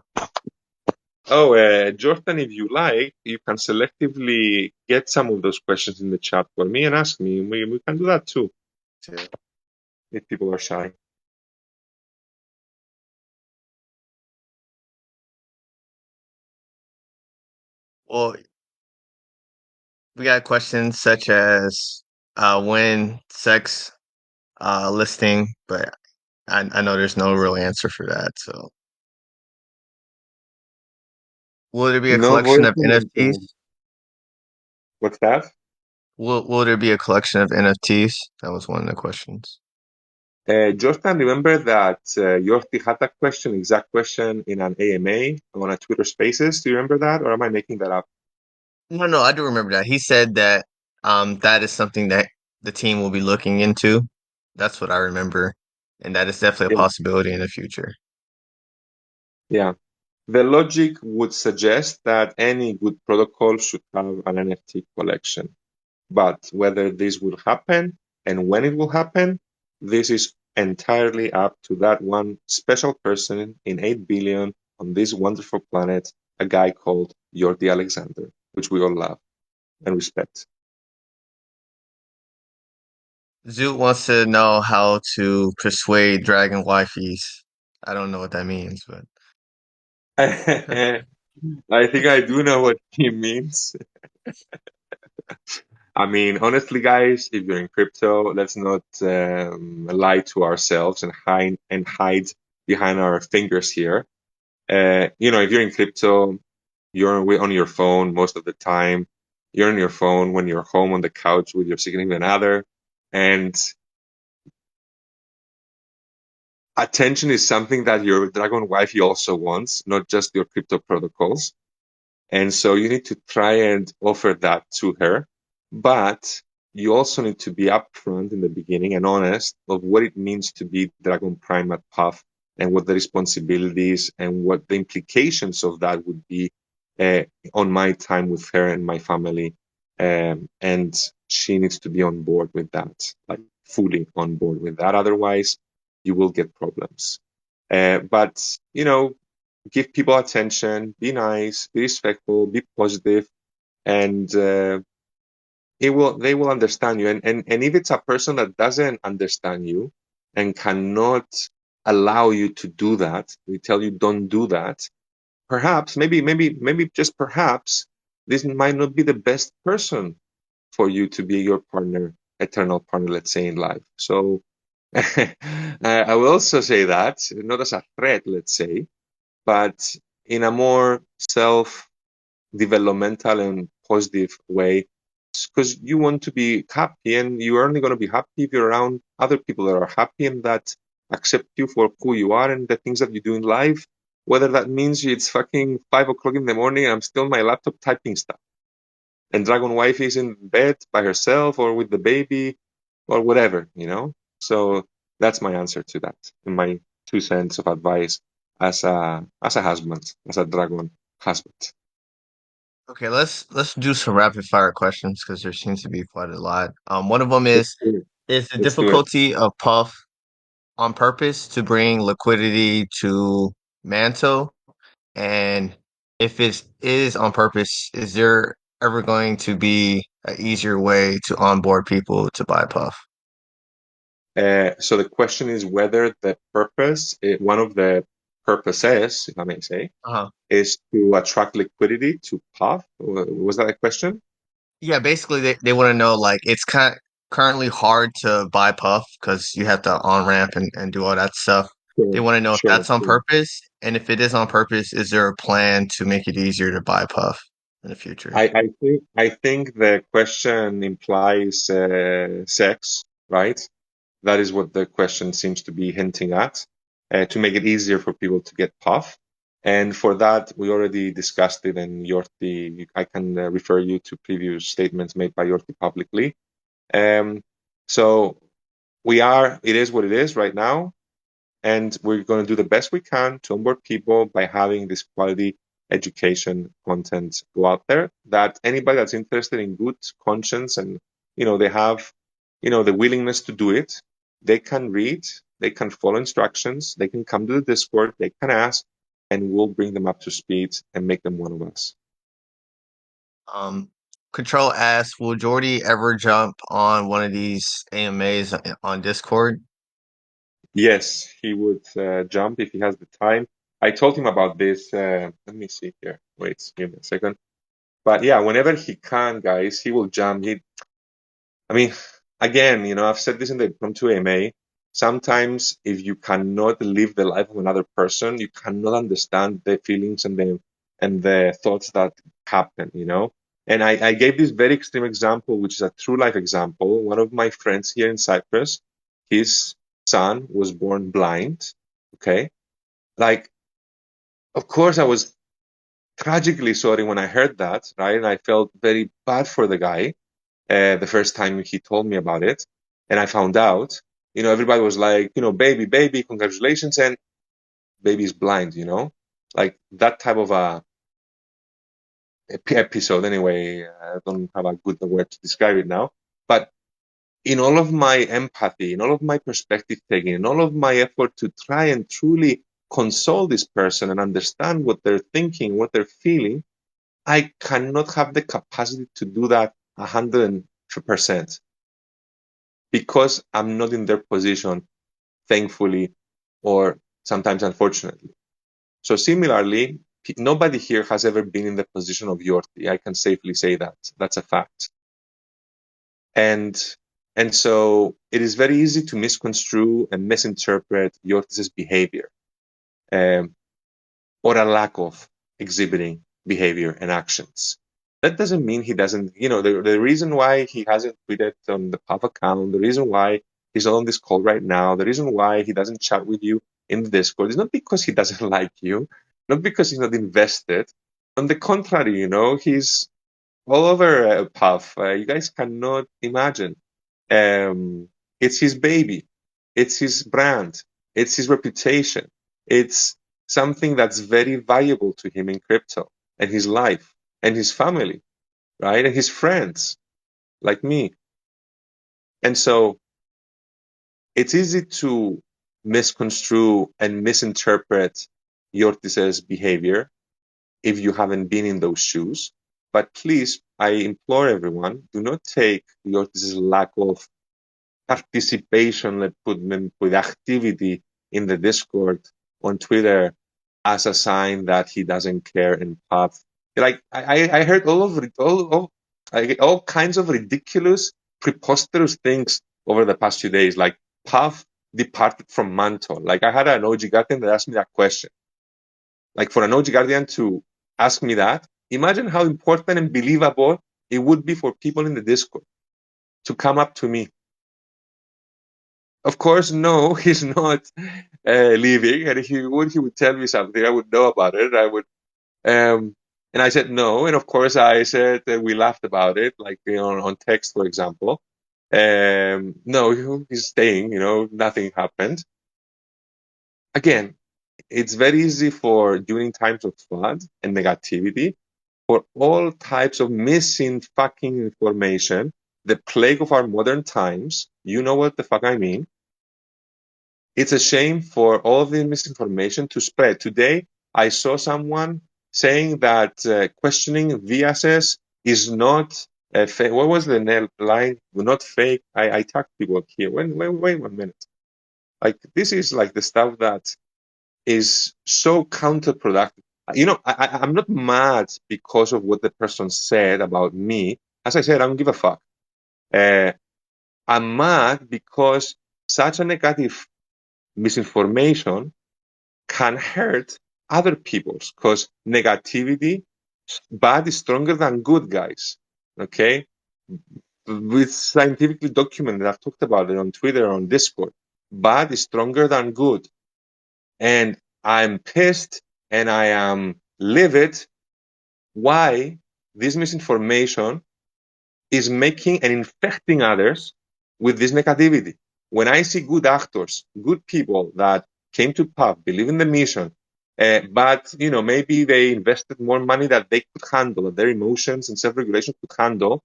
Oh, Jordan, if you like, you can selectively get some of those questions in the chat for me and ask me. We can do that too if people are shy. Well, we got questions such as when sex listing, but I know there's no real answer for that. So, will there be a No collection of boyfriend. NFTs? What's that? Will there be a collection of NFTs? That was one of the questions. Jordan, remember that Yorti had that question, exact question, in an AMA on a Twitter Spaces. Do you remember that, or am I making that up? No, no, I do remember that. He said that that is something that the team will be looking into. That's what I remember, and that is definitely a Yeah. possibility in the future. Yeah. The logic would suggest that any good protocol should have an NFT collection. But whether this will happen and when it will happen, this is entirely up to that one special person in 8 billion on this wonderful planet, a guy called Jordi Alexander, which we all love and respect. Zoot wants to know how to persuade dragon wifeys. I don't know what that means, but I think I do know what he means. I mean, honestly, guys, if you're in crypto, let's not lie to ourselves and hide behind our fingers here. If you're in crypto, you're on your phone most of the time. You're on your phone when you're home on the couch with your significant other, and attention is something that your dragon wifey also wants, not just your crypto protocols. And so you need to try and offer that to her. But you also need to be upfront in the beginning and honest of what it means to be Dragon Prime at Puff and what the responsibilities and what the implications of that would be uh, on my time with her and my family. And she needs to be on board with that, like fully on board with that. Otherwise, you will get problems. But, give people attention, be nice, be respectful, be positive, and they will understand you. And if it's a person that doesn't understand you and cannot allow you to do that, we tell you don't do that. Perhaps, maybe just perhaps, this might not be the best person for you to be your partner, eternal partner, let's say in life. So I will also say that not as a threat, let's say, but in a more self developmental and positive way because you want to be happy and you're only going to be happy if you're around other people that are happy and that accept you for who you are and the things that you do in life, whether that means it's fucking 5 o'clock in the morning and I'm still on my laptop typing stuff and dragon wife is in bed by herself or with the baby or whatever. So that's my answer to that and my 2 cents of advice as a husband, as a dragon husband. okay, let's do some rapid fire questions because there seems to be quite a lot. One of them Let's do it. is the Let's do it. difficulty of Puff on purpose to bring liquidity to Manto, and if it is on purpose, is there ever going to be an easier way to onboard people to buy Puff? So the question is whether the purpose, one of the purposes, if I may say, Uh-huh. is to attract liquidity to Puff. Was that a question? Yeah, basically they want to know like it's currently hard to buy Puff because you have to on ramp and do all that stuff. They Sure, want to know if sure, that's on sure. purpose, and if it is on purpose, is there a plan to make it easier to buy Puff in the future? I think the question implies sex, right? That is what the question seems to be hinting at, to make it easier for people to get Puff. And for that, we already discussed it, and Yorti, I can refer you to previous statements made by Yorti publicly. Um, so it is what it is right now. And we're going to do the best we can to onboard people by having this quality education content go out there that anybody that's interested in good conscience and, they have, the willingness to do it, they can read, they can follow instructions, they can come to the Discord, they can ask, and we'll bring them up to speed and make them one of us. Control asks, will Jordy ever jump on one of these AMAs on Discord? Yes, he would jump if he has the time. I told him about this. Let me see here. Wait, give me a second. But yeah, whenever he can, guys, he will jump. I mean, again, I've said this in the Impromptu AMA. Sometimes if you cannot live the life of another person, you cannot understand the feelings and the thoughts that happen. And I gave this very extreme example, which is a true life example. One of my friends here in Cyprus, his son was born blind. Okay. Like, of course, I was tragically sorry when I heard that, right? And I felt very bad for the guy the first time he told me about it. And I found out, everybody was like, baby, congratulations. And baby is blind. Like that type of a episode. Anyway, I don't have a good word to describe it now. But in all of my empathy, in all of my perspective taking, in all of my effort to try and truly console this person and understand what they're thinking, what they're feeling, I cannot have the capacity to do that 100% because I'm not in their position, thankfully, or sometimes unfortunately. So similarly, nobody here has ever been in the position of Yorti. I can safely say that. That's a fact. And so it is very easy to misconstrue and misinterpret Yortis's behavior or a lack of exhibiting behavior and actions. That doesn't mean he doesn't, the reason why he hasn't tweeted on the pub account, the reason why he's not on this call right now, the reason why he doesn't chat with you in the Discord is not because he doesn't like you, not because he's not invested. On the contrary, he's all over Puff. You guys cannot imagine. It's his baby. It's his brand. It's his reputation. It's something that's very valuable to him in crypto and his life and his family, right? And his friends like me. And so it's easy to misconstrue and misinterpret Yortis's behavior if you haven't been in those shoes. But please, I implore everyone, do not take Yortis's lack of participation, let's put with activity in the Discord on Twitter as a sign that he doesn't care and path. Like I heard all kinds of ridiculous, preposterous things over the past few days. Like Puff departed from Mantle. Like I had an OG Guardian that asked me that question. Like for an OG Guardian to ask me that, imagine how important and believable it would be for people in the Discord to come up to me. Of course, no, he's not leaving, and if he would tell me something. I would know about it. And I said no, and of course I said we laughed about it, like on text, for example. No, he's staying. Nothing happened. Again, it's very easy for during times of flood and negativity for all types of missing fucking information, the plague of our modern times. You know what the fuck I mean. It's a shame for all of the misinformation to spread. Today, I saw someone saying that questioning VSS is not fake. What was the line? Not fake. I talked people here. Wait 1 minute. Like this is like the stuff that is so counterproductive. I'm not mad because of what the person said about me. As I said, I don't give a fuck. I'm mad because such a negative misinformation can hurt other people's because negativity, bad is stronger than good, guys. Okay? With scientifically documented, I've talked about it on Twitter, on Discord. Bad is stronger than good. And I'm pissed and I am livid why this misinformation is making and infecting others with this negativity. When I see good actors, good people that came to PUF, believe in the mission, but maybe they invested more money that they could handle, that their emotions and self-regulation could handle,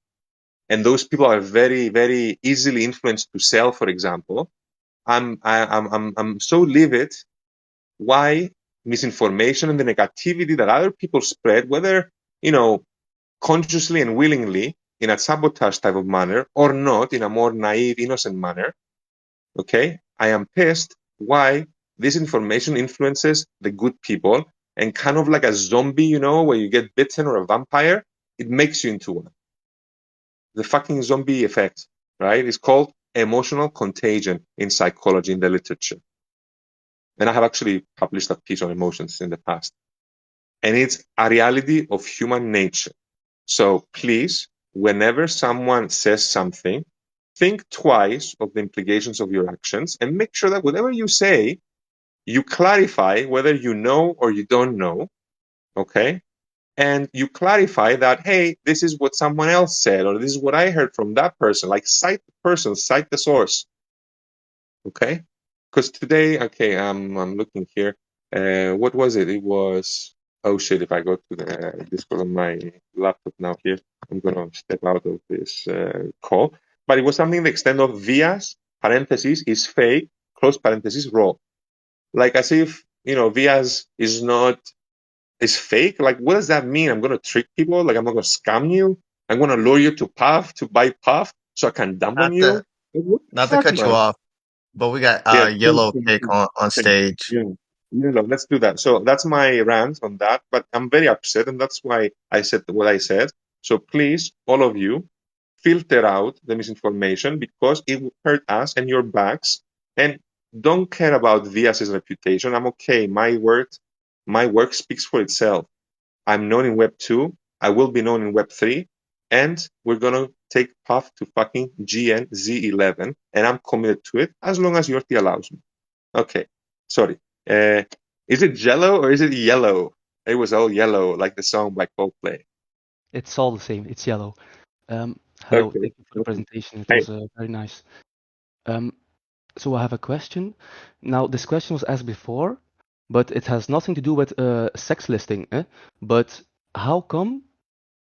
and those people are very, very easily influenced to sell, for example. I'm so livid why misinformation and the negativity that other people spread, whether consciously and willingly in a sabotage type of manner or not in a more naive, innocent manner. Okay, I am pissed why this information influences the good people, and kind of like a zombie, where you get bitten, or a vampire, it makes you into one. The fucking zombie effect, right? It's called emotional contagion in psychology, in the literature. And I have actually published a piece on emotions in the past. And it's a reality of human nature. So please, whenever someone says something, think twice of the implications of your actions, and make sure that whatever you say, you clarify whether you know or you don't know, okay? And you clarify that, hey, this is what someone else said, or this is what I heard from that person. Like, cite the person, cite the source, okay? Because today, okay, I'm looking here. What was it? It was, oh shit, if I go to the Discord on my laptop now here, I'm gonna step out of this call. But it was something to the extent of Vias, parentheses, is fake, close parentheses, raw. Like, as if, Vias is fake. Like, what does that mean? I'm gonna trick people? Like, I'm not gonna scam you? I'm gonna lure you to Puff, to buy Puff, so I can dump on Not you? to Like, what the not to fuck, cut you man? off, but we got Yeah, Yellow Cake on thank stage. you. Let's do that. So that's my rant on that. But I'm very upset, and that's why I said what I said. So please, all of you, filter out the misinformation, because it will hurt us and your backs. And don't care about Vias's reputation. I'm okay. My work speaks for itself. I'm known in Web 2. I will be known in Web 3. And we're going to take Puff to fucking GNZ11. And I'm committed to it as long as Yorti allows me. Okay. Sorry. Uh, is it Jello or is it yellow? It was all yellow, like the song by Coldplay. It's all the same. It's yellow. Hello. Okay. Thank you for the Okay. presentation. It Hey, was very nice. So I have a question. Now, this question was asked before, but it has nothing to do with sex listing. But how come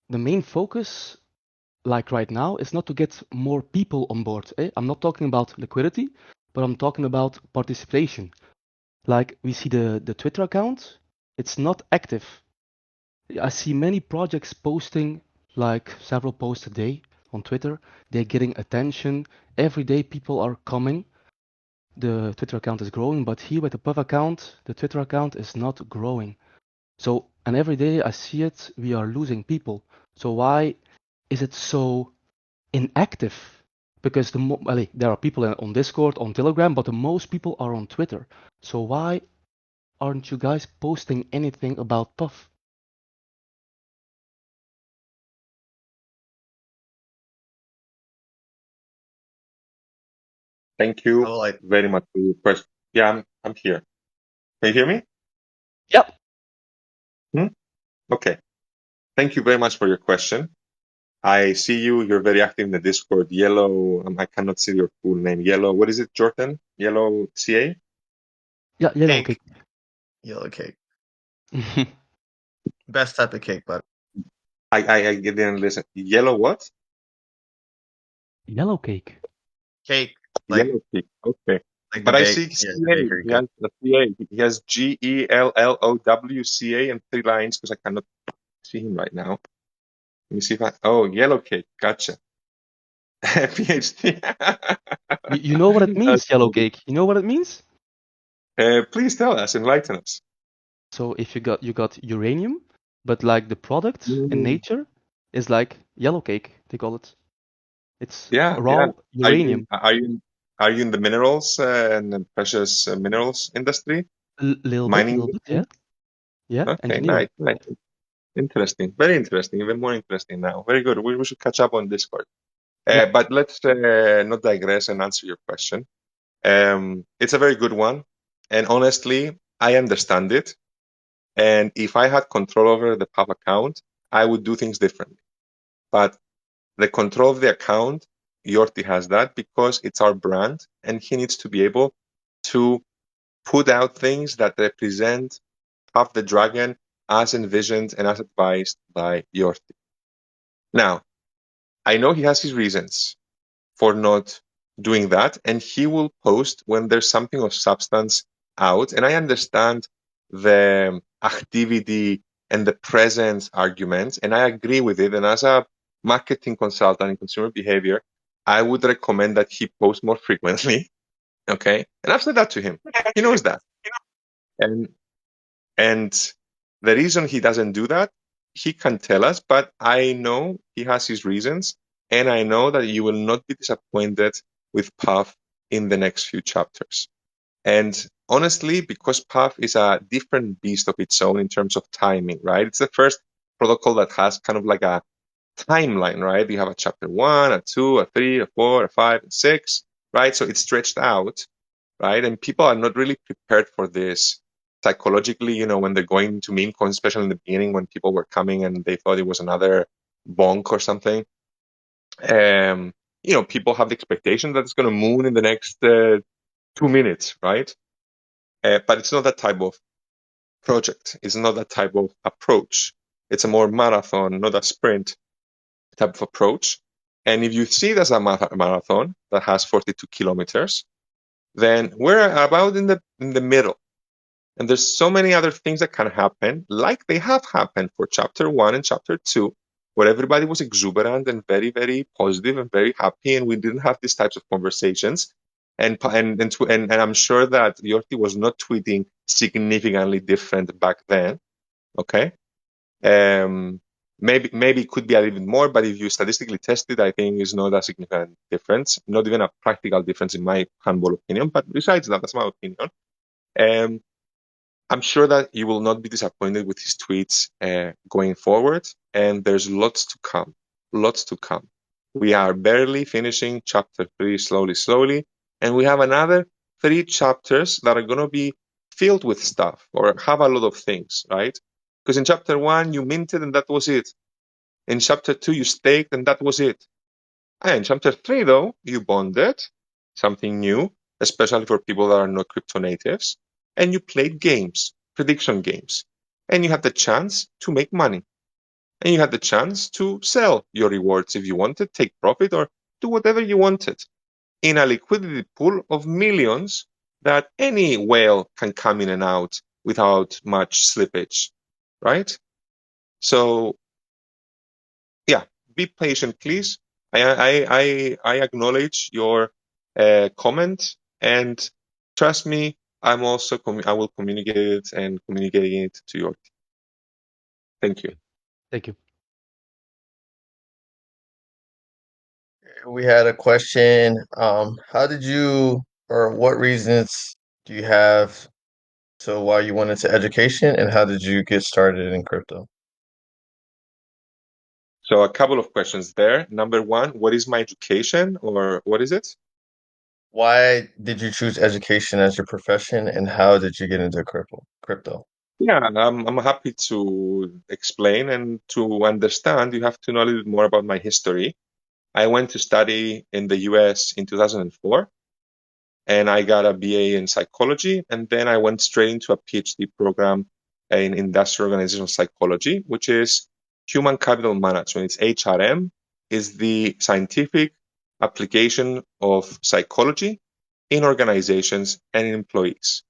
the main focus, like right now, is not to get more people on board? I'm not talking about liquidity, but I'm talking about participation. Like we see the Twitter account, it's not active. I see many projects posting like several posts a day on Twitter. They're getting attention. Every day people are coming. The Twitter account is growing, but here with the Puff account, the Twitter account is not growing. So, and every day I see it, we are losing people. So why is it so inactive? Because there are people on Discord, on Telegram, but the most people are on Twitter. So why aren't you guys posting anything about Puff? thank I you would like very much for your question. Yeah, I'm here. Can you hear me? Yep. Hmm? Okay. Thank you very much for your question. I see you. You're very active in the Discord. Yellow. I cannot see your full name. Yellow. What is it, Jordan? Yellow CA? Yeah, yellow cake. cake. Yellow cake. Best type of cake, but I didn't listen. Yellow what? Yellow cake. cake like Yellow Pig. Okay. like the But I bake. see Yeah, the CA. bakery He cake. has the CA. He has GELLOWCA and 3 lines, because I cannot see him right now. Let me see if I. Oh, Yellow Cake. Gotcha. PhD. You know what it That's means, yellow funny. cake? You know what it means? Please tell us, enlighten us. So if you got uranium, but like the product in Mm, nature is like yellow cake, they call it. It's yeah, yeah. raw Are you uranium. are you in the minerals and the precious minerals industry, mining Little bit, industry? yeah. Yeah, Okay, engineering. nice, nice. Interesting, very interesting, even more interesting now. Very good. We should catch up on Discord. Yeah. But let's not digress and answer your question. It's a very good one. And honestly, I understand it. And if I had control over the pub account, I would do things differently. But the control of the account, Yorti has that because it's our brand, and he needs to be able to put out things that represent Puff the Dragon as envisioned and as advised by Yorti. Now, I know he has his reasons for not doing that, and he will post when there's something of substance out. And I understand the activity and the presence arguments, and I agree with it. And as a marketing consultant in consumer behavior, I would recommend that he post more frequently. Okay, and I've said that to him. He knows that, and and the reason he doesn't do that, he can tell us, but I know he has his reasons, and I know that you will not be disappointed with Puff in the next few chapters. And honestly, because Puff is a different beast of its own in terms of timing, right? It's the first protocol that has kind of like a timeline, right? You have a chapter 1, a 2, a 3, a 4, a 5, and 6, right? So it's stretched out, right? And people are not really prepared for this psychologically, when they're going to meme coins, especially in the beginning when people were coming and they thought it was another bonk or something. People have the expectation that it's going to moon in the next 2 minutes, right? But it's not that type of project. It's not that type of approach. It's a more marathon, not a sprint type of approach. And if you see it as a marathon that has 42 kilometers, then we're about in the middle. And there's so many other things that can happen, like they have happened for chapter 1 and chapter 2, where everybody was exuberant and very, very positive and very happy, and we didn't have these types of conversations. And I'm sure that Yorti was not tweeting significantly different back then. Okay. Maybe it could be a little bit more, but if you statistically test it, I think it's not a significant difference, not even a practical difference in my humble opinion. But besides that, that's my opinion. I'm sure that you will not be disappointed with his tweets going forward, and there's lots to come. Lots to come. We are barely finishing chapter 3 slowly, and we have another 3 chapters that are going to be filled with stuff or have a lot of things, right? Because in chapter 1, you minted and that was it. In chapter 2, you staked and that was it. And in chapter 3, though, you bonded, something new, especially for people that are not crypto natives, and you played games, prediction games. And you had the chance to make money. And you had the chance to sell your rewards if you wanted, take profit, or do whatever you wanted in a liquidity pool of millions that any whale can come in and out without much slippage, right? So yeah, be patient, please. I acknowledge your comment, and trust me, I will communicate it and communicate it to your team. Thank you. Thank you. We had a question. How did you, or what reasons do you have to why you went into education, and how did you get started in crypto? So a couple of questions there. Number 1, what is my education, or what is it? Why did you choose education as your profession, and how did you get into crypto? Yeah, I'm happy to explain, and to understand, you have to know a little bit more about my history. I went to study in the US in 2004, and I got a BA in psychology, and then I went straight into a PhD program in industrial organizational psychology, which is human capital management. It's HRM, is the scientific application of psychology in organizations and in employees.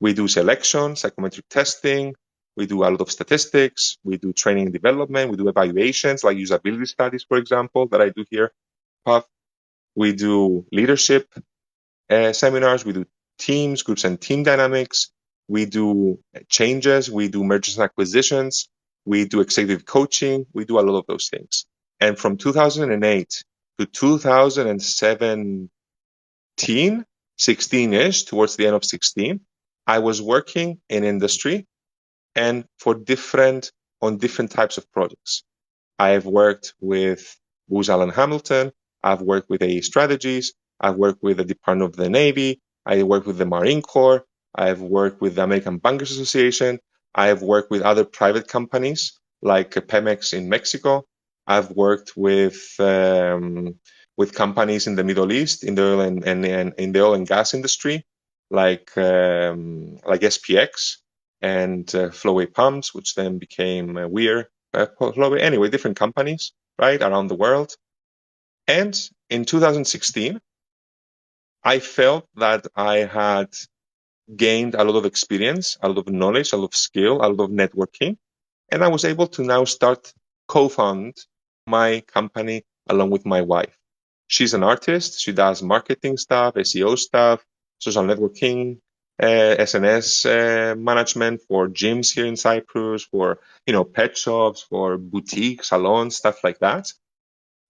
We do selection, psychometric testing, we do a lot of statistics, we do training and development, we do evaluations like usability studies, for example, that I do here. We do leadership seminars, we do teams, groups and team dynamics, we do changes, we do mergers and acquisitions, we do executive coaching, we do a lot of those things. And from 2008 to 2017, 16-ish, towards the end of 16, I was working in industry and on different types of projects. I've worked with Booz Allen Hamilton. I've worked with AE Strategies. I've worked with the Department of the Navy. I worked with the Marine Corps. I've worked with the American Bankers Association. I've worked with other private companies like Pemex in Mexico. I've worked with companies in the Middle East in the oil and gas industry. like SPX and Flowway Pumps, which then became Weir, Flowway. Anyway, different companies, right, around the world. And in 2016, I felt that I had gained a lot of experience, a lot of knowledge, a lot of skill, a lot of networking, and I was able to now start co-found my company along with my wife. She's an artist. She does marketing stuff, SEO stuff, social networking, SNS management for gyms here in Cyprus, for pet shops, for boutiques, salons, stuff like that.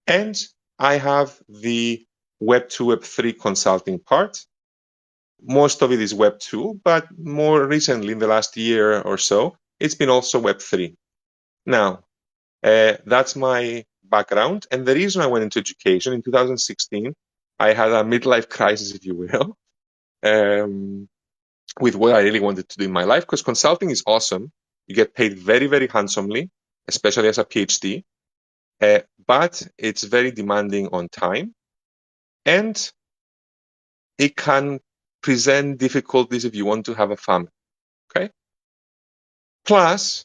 And I have the Web 2, Web 3 consulting part. Most of it is Web 2, but more recently, in the last year or so, it's been also Web 3. Now, that's my background. And the reason I went into education in 2016, I had a midlife crisis, if you will, with what I really wanted to do in my life, because consulting is awesome. You get paid very, very handsomely, especially as a PhD, but it's very demanding on time. And it can present difficulties if you want to have a family. Okay. Plus,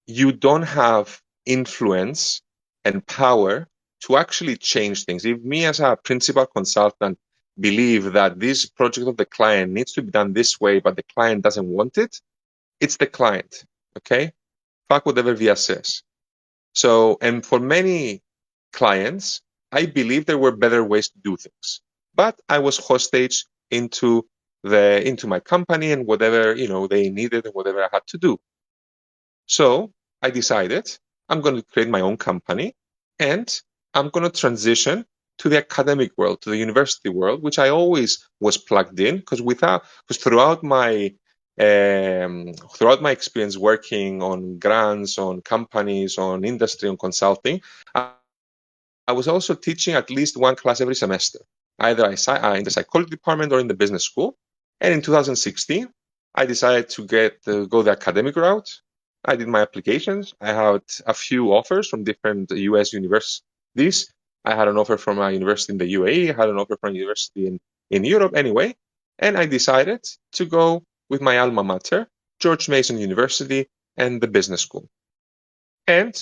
you don't have influence and power to actually change things. If me as a principal consultant believe that this project of the client needs to be done this way, but the client doesn't want it, it's the client. Okay. Fuck whatever VIA says. So, and for many clients, I believe there were better ways to do things, but I was hostage into my company and whatever they needed and whatever I had to do. So I decided I'm going to create my own company and I'm going to transition to the academic world, to the university world, which I always was plugged in because throughout my experience working on grants, on companies, on industry, on consulting, I was also teaching at least one class every semester, either in the psychology department or in the business school. And in 2016, I decided to go the academic route. I did my applications. I had a few offers from different US universities. I had an offer from a university in the UAE. I had an offer from a university in Europe anyway. And I decided to go with my alma mater, George Mason University, and the business school. And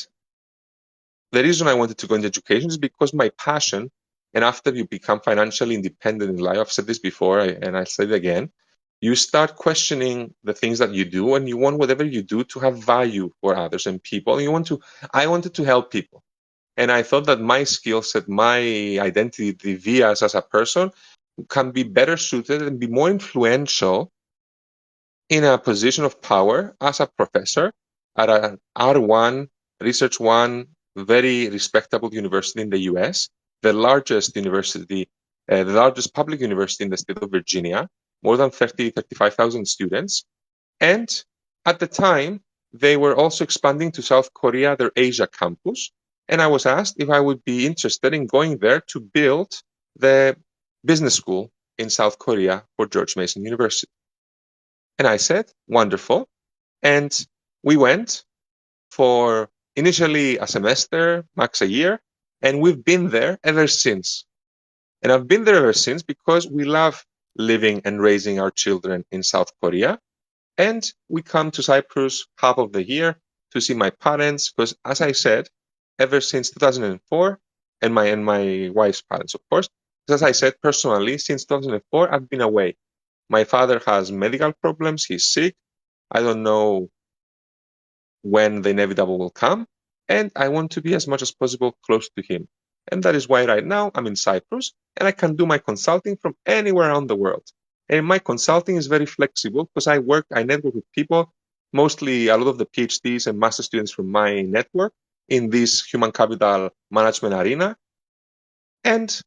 the reason I wanted to go into education is because my passion, and after you become financially independent in life, I've said this before and I'll say it again, you start questioning the things that you do and you want whatever you do to have value for others and people. I wanted to help people. And I thought that my skill set, my identity, the VIAs as a person, can be better suited and be more influential in a position of power as a professor at an R1, Research One, very respectable university in the US, the largest university, the largest public university in the state of Virginia, more than 35,000 students. And at the time, they were also expanding to South Korea, their Asia campus. And I was asked if I would be interested in going there to build the business school in South Korea for George Mason University. And I said, wonderful. And we went for initially a semester, max a year, and we've been there ever since. And I've been there ever since because we love living and raising our children in South Korea. And we come to Cyprus half of the year to see my parents, because as I said, ever since 2004, and my wife's parents, of course, as I said, personally, since 2004, I've been away. My father has medical problems. He's sick. I don't know when the inevitable will come. And I want to be as much as possible close to him. And that is why right now I'm in Cyprus and I can do my consulting from anywhere around the world. And my consulting is very flexible because I network with people, mostly a lot of the PhDs and master students from my network in this human capital management arena. And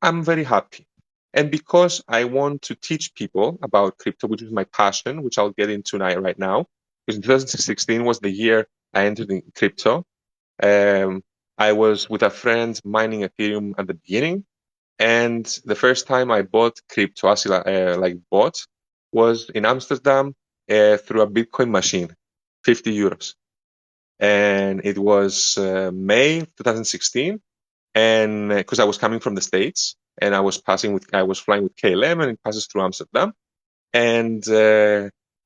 I'm very happy. And because I want to teach people about crypto, which is my passion, which I'll get into right now, because 2016 was the year I entered in crypto. I was with a friend mining Ethereum at the beginning, and the first time I bought crypto, bought, was in Amsterdam through a Bitcoin machine, 50 euros. And it was May 2016, and because I was coming from the States, and I was flying with KLM, and it passes through Amsterdam. And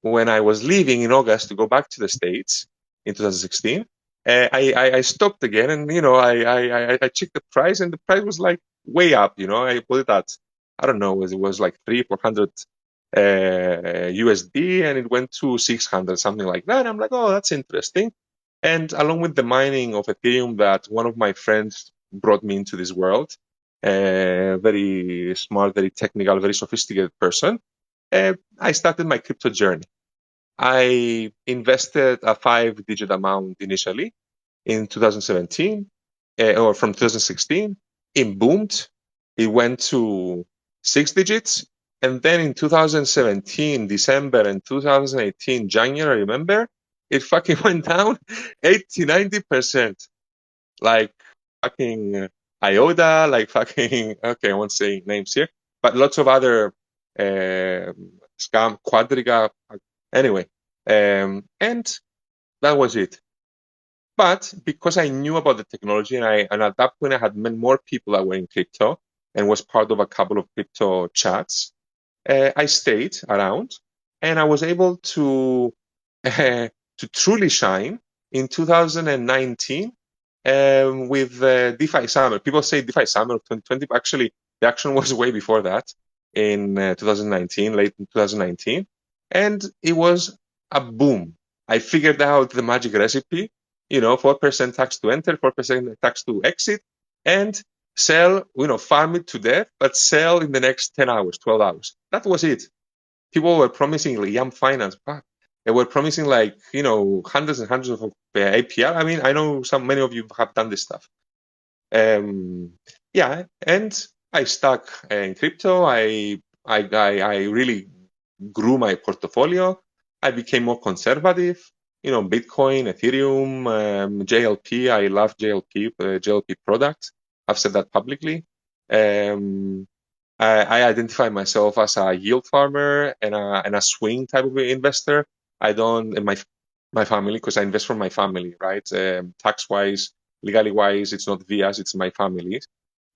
when I was leaving in August to go back to the States in 2016, I stopped again, and I checked the price, and the price was like way up. I put it at, I don't know, it was like 300-400 USD, and it went to 600, something like that. I'm like, oh, that's interesting. And along with the mining of Ethereum that one of my friends brought me into this world, very smart, very technical, very sophisticated person, I started my crypto journey. I invested a 5-digit amount initially in 2017, or from 2016. It boomed. It went to 6 digits. And then in 2017, December, and 2018, January, I remember, it fucking went down 80-90%. Like fucking IOTA, like fucking, okay, I won't say names here, but lots of other scam, Quadriga, anyway. And that was it. But because I knew about the technology, and at that point I had met more people that were in crypto and was part of a couple of crypto chats, I stayed around, and I was able to truly shine in 2019 with DeFi Summer. People say DeFi Summer of 2020, but actually the action was way before that in 2019, late in 2019, and it was a boom. I figured out the magic recipe, 4% tax to enter, 4% tax to exit, and sell, farm it to death, but sell in the next 10 hours, 12 hours. That was it. People were promising like Yam Finance, but they were promising like, hundreds and hundreds of APR. I mean, I know many of you have done this stuff. Yeah, and I stuck in crypto. I really grew my portfolio. I became more conservative. Bitcoin, Ethereum, JLP. I love JLP products. I've said that publicly. I identify myself as a yield farmer and a swing type of investor. I don't, and my family, because I invest for my family, right? Tax wise, legally wise, it's not VIAs, it's my family,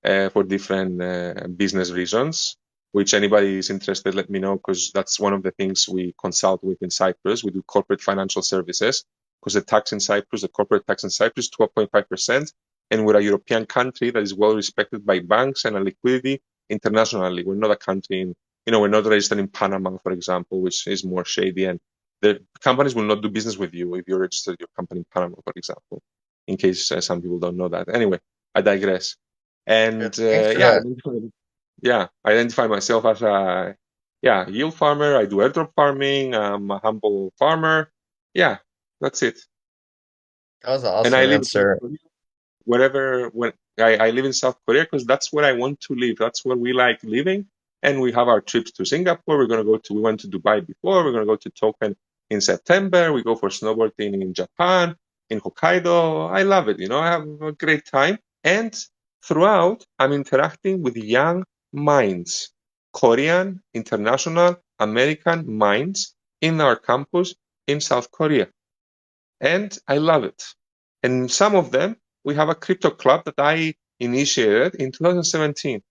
for different business reasons. Which anybody is interested, let me know, because that's one of the things we consult with in Cyprus. We do corporate financial services, because the tax in Cyprus, the corporate tax in Cyprus, is 12.5%, and we're a European country that is well respected by banks and a liquidity internationally. We're not a country we're not registered in Panama, for example, which is more shady, and the companies will not do business with you if you register your company in Panama, for example, in case some people don't know that. Anyway, I digress. Yeah, And thanks for that. I identify myself as a yield farmer. I do airdrop farming. I'm a humble farmer. Yeah, that's it. That was an And awesome I live in answer. when I live in South Korea, because that's where I want to live. That's where we like living. And we have our trips to Singapore. We went to Dubai before. We're going to go to Tokyo in September. We go for snowboarding in Japan, in Hokkaido. I love it. I have a great time. And throughout, I'm interacting with young minds, Korean, international, American minds in our campus in South Korea. And I love it. And some of them, we have a crypto club that I initiated in 2017.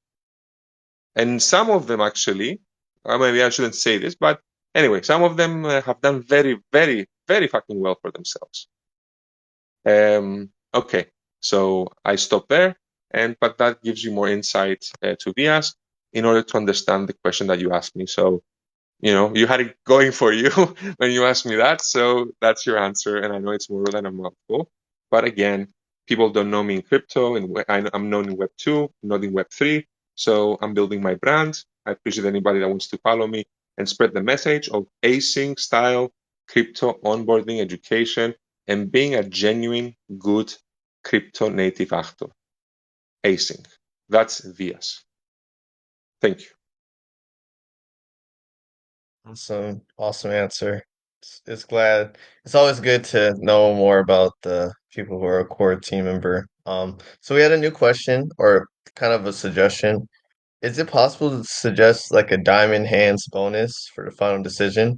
And some of them actually, maybe I shouldn't say this, but anyway, some of them have done very, very, very fucking well for themselves. Okay, so I stop there, but that gives you more insight to VIAS in order to understand the question that you asked me. So, you had it going for you when you asked me that. So that's your answer. And I know it's more than a mouthful. But again, people don't know me in crypto, and I'm known in Web 2, not in Web 3. So I'm building my brand. I appreciate anybody that wants to follow me and spread the message of async style crypto onboarding education and being a genuine, good crypto native actor. Async. That's VIAS. Thank you. Awesome answer. It's always good to know more about the people who are a core team member. So we had a new question or kind of a suggestion. Is it possible to suggest like a diamond hands bonus for the final decision?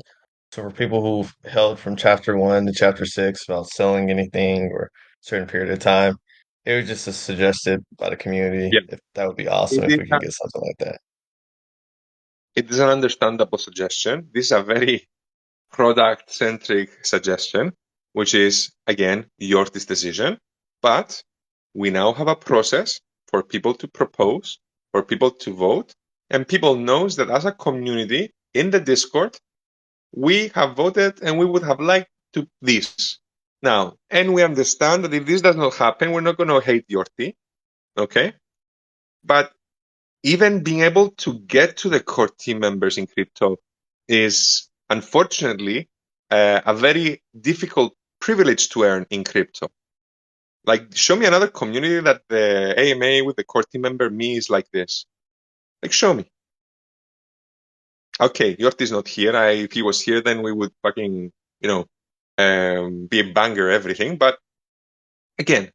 So for people who've held from chapter 1 to chapter 6 without selling anything or a certain period of time, It was just a suggested by the community. Yeah, If that would be awesome it if is, we can get something like that. it is an understandable suggestion. This is a very product centric suggestion, which is, again, your decision. But we now have a process for people to propose, for people to vote, and people knows that as a community in the Discord, we have voted and we would have liked to this. Now, and we understand that if this does not happen, we're not going to hate Yorti, okay? But even being able to get to the core team members in crypto is unfortunately a very difficult privilege to earn in crypto. Like, show me another community that the AMA with the core team member me is like this. Like, show me. Okay, Yorti's not here. If he was here, then we would fucking, be a banger everything. But again,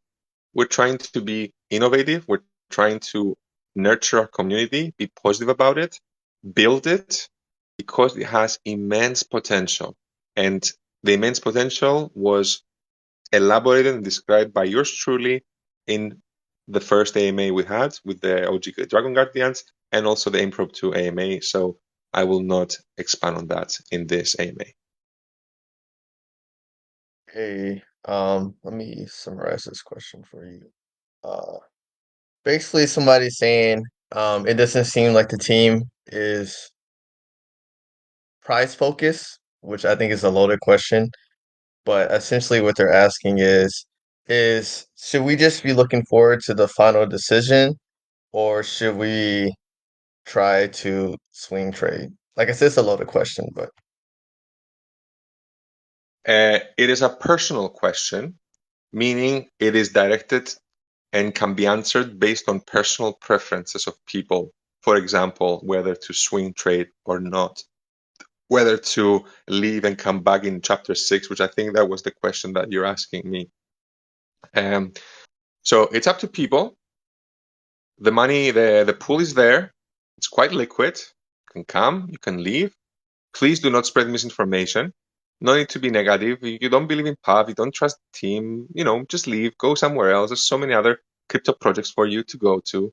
we're trying to be innovative. We're trying to nurture our community, be positive about it, build it, because it has immense potential. And the immense potential was elaborated and described by yours truly in the first AMA we had with the OG Dragon Guardians and also the Improv 2 AMA. So I will not expand on that in this AMA. Hey, let me summarize this question for you. Uh, Basically somebody saying, it doesn't seem like the team is prize focused, which I think is a loaded question. But essentially what they're asking is should we just be looking forward to the final decision or should we try to swing trade? Like I said, it's a loaded question, but It is a personal question, meaning it is directed and can be answered based on personal preferences of people. For example, whether to swing trade or not, whether to leave and come back in chapter 6, which I think that was the question that you're asking me. So it's up to people. The money, the pool is there. It's quite liquid. You can come, you can leave. Please do not spread misinformation. No need to be negative. If you don't believe in PUB, you don't trust the team, just leave, go somewhere else. There's so many other crypto projects for you to go to.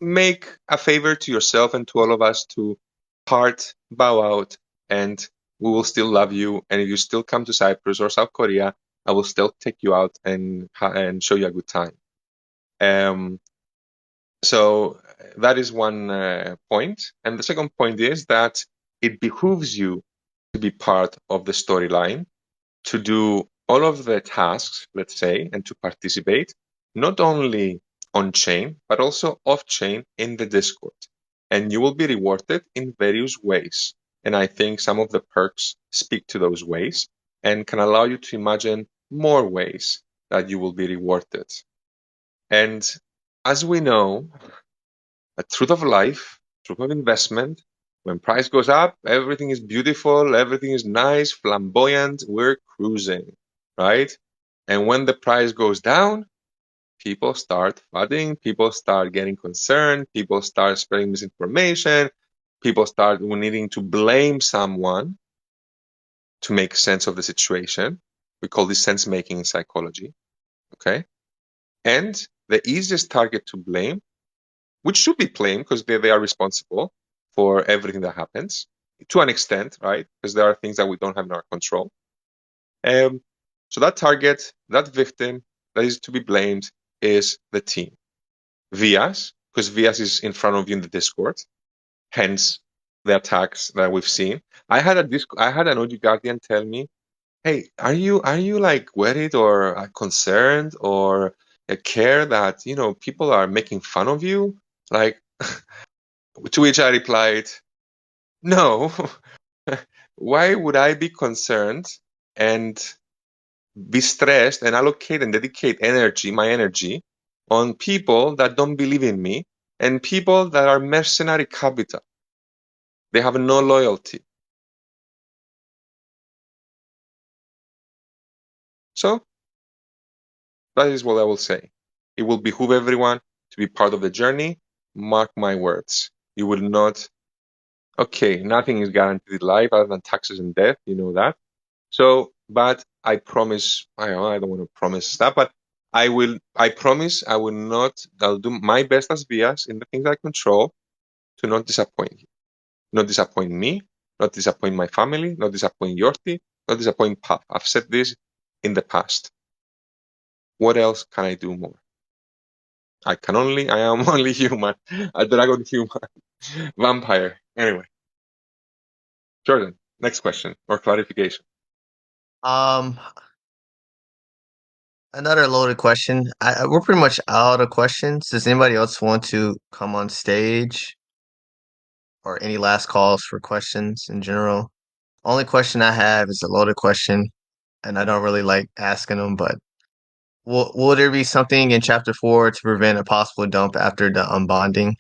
Make a favor to yourself and to all of us to bow out, and we will still love you. And if you still come to Cyprus or South Korea, I will still take you out and show you a good time. So that is one point. And the second point is that it behooves you to be part of the storyline, to do all of the tasks, let's say, and to participate, not only on chain, but also off chain in the Discord. And you will be rewarded in various ways. And I think some of the perks speak to those ways and can allow you to imagine more ways that you will be rewarded. And as we know, a truth of life, truth of investment. When price goes up, everything is beautiful, everything is nice, flamboyant, we're cruising, right? And when the price goes down, people start flooding, people start getting concerned, people start spreading misinformation, people start needing to blame someone to make sense of the situation. We call this sense making in psychology, okay? And the easiest target to blame, which should be blamed because they are responsible for everything that happens to an extent, right? Because there are things that we don't have in our control. So that target, that victim that is to be blamed is the team. Vias, because Vias is in front of you in the Discord, hence the attacks that we've seen. I had an OG Guardian tell me, "Hey, are you like worried or concerned or care that people are making fun of you?" Like, to which I replied, "No, why would I be concerned and be stressed and allocate and dedicate my energy, on people that don't believe in me and people that are mercenary capital? They have no loyalty." So that is what I will say. It will behoove everyone to be part of the journey. Mark my words. You will not. Okay, nothing is guaranteed in life other than taxes and death. You know that. So, but I promise, I don't want to promise stuff, but I promise I'll do my best as Vias in the things I control to not disappoint you. Not disappoint me, not disappoint my family, not disappoint Yorti, not disappoint Pap. I've said this in the past. What else can I do more? I am only human, a dragon human, vampire. Anyway, Jordan, next question or clarification. Um, Another loaded question. We're pretty much out of questions. Does anybody else want to come on stage or any last calls for questions in general? Only question I have is a loaded question, and I don't really like asking them, but will there be something in chapter 4 to prevent a possible dump after the unbonding?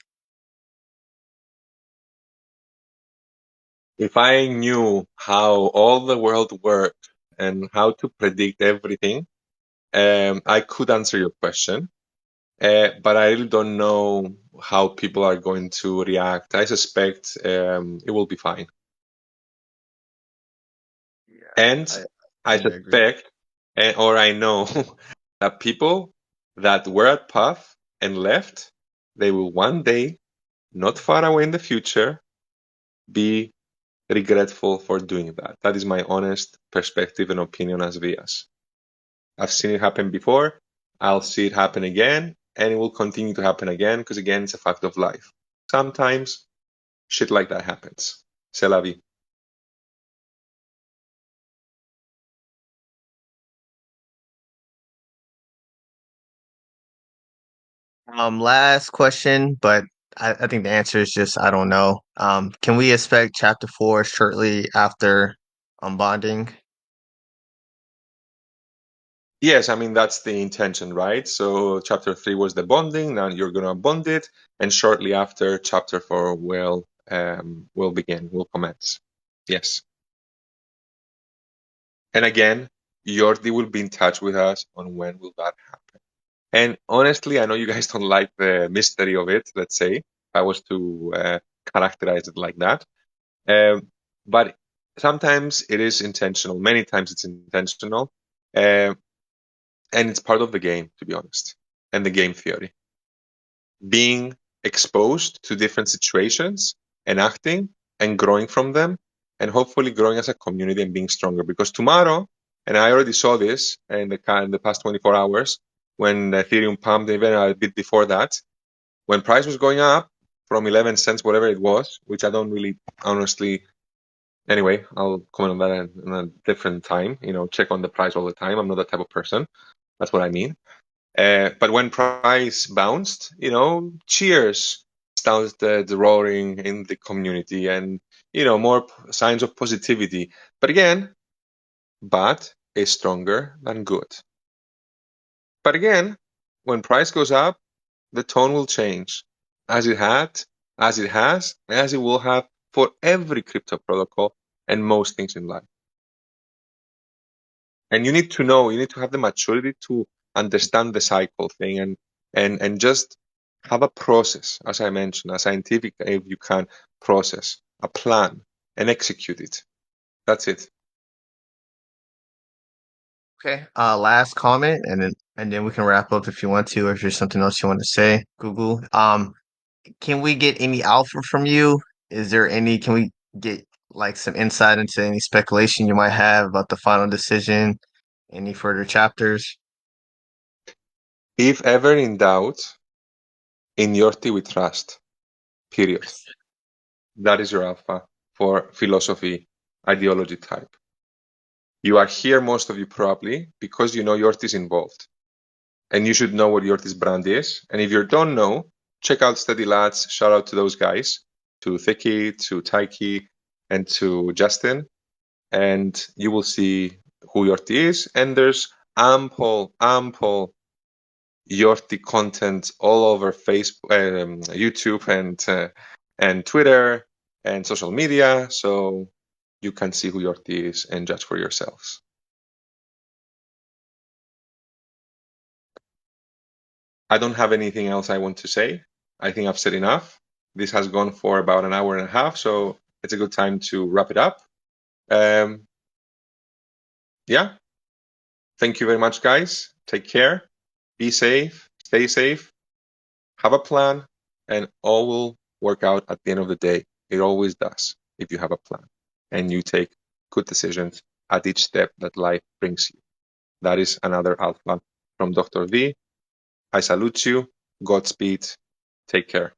If I knew how all the world worked and how to predict everything, I could answer your question. But I really don't know how people are going to react. I suspect it will be fine. Yeah, And I tend to agree. suspect, or I know, that people that were at Path and left, they will one day, not far away in the future, be regretful for doing that. That is my honest perspective and opinion as Vias. I've seen it happen before. I'll see it happen again, and it will continue to happen again because, again, it's a fact of life. Sometimes shit like that happens. C'est la vie. Last question, but I think the answer is just I don't know. Can we expect chapter 4 shortly after unbonding? Yes, I mean, that's the intention, right? So chapter 3 was the bonding. Now you're going to bond it. And shortly after, chapter 4 will begin, will commence. Yes. And again, Jordi will be in touch with us on when will that happen. And honestly, I know you guys don't like the mystery of it, let's say, if I was to characterize it like that. But sometimes it is intentional. Many times it's intentional. Um, and it's part of the game, to be honest, and the game theory. Being exposed to different situations and acting and growing from them, and hopefully growing as a community and being stronger. Because tomorrow, and I already saw this in the past 24 hours, when Ethereum pumped, even a bit before that, when price was going up from 11 cents, whatever it was, which I don't really honestly. Anyway, I'll comment on that in a different time. Check on the price all the time. I'm not that type of person. That's what I mean. But when price bounced, cheers started roaring in the community, and more signs of positivity. But again, bad is stronger than good. But again, when price goes up, the tone will change, as it had, as it has, as it will have for every crypto protocol and most things in life. And you need to have the maturity to understand the cycle thing, and just have a process, as I mentioned, a scientific, if you can, process, a plan, and execute it. That's it. Okay. Last comment, and then we can wrap up if you want to, or if there's something else you want to say. Google. Can we get any alpha from you? Can we get like some insight into any speculation you might have about the final decision, any further chapters? If ever in doubt, in Yorti we trust. Period. That is your alpha for philosophy, ideology type. You are here, most of you probably, because you know Yorti is involved. And you should know what Yorti's brand is. And if you don't know, check out Steady Lads. Shout out to those guys, to Thicky, to Taiki, and to Justin. And you will see who Yorti is. And there's ample Yorti content all over Facebook, YouTube, and Twitter and social media. So you can see who Yorti is and judge for yourselves. I don't have anything else I want to say. I think I've said enough. This has gone for about an hour and a half, so it's a good time to wrap it up. Yeah. Thank you very much, guys. Take care. be safe, stay safe, have a plan, and all will work out at the end of the day. It always does if you have a plan and you take good decisions at each step that life brings you. That is another Alpha from Dr. V. I salute you. Godspeed. Take care.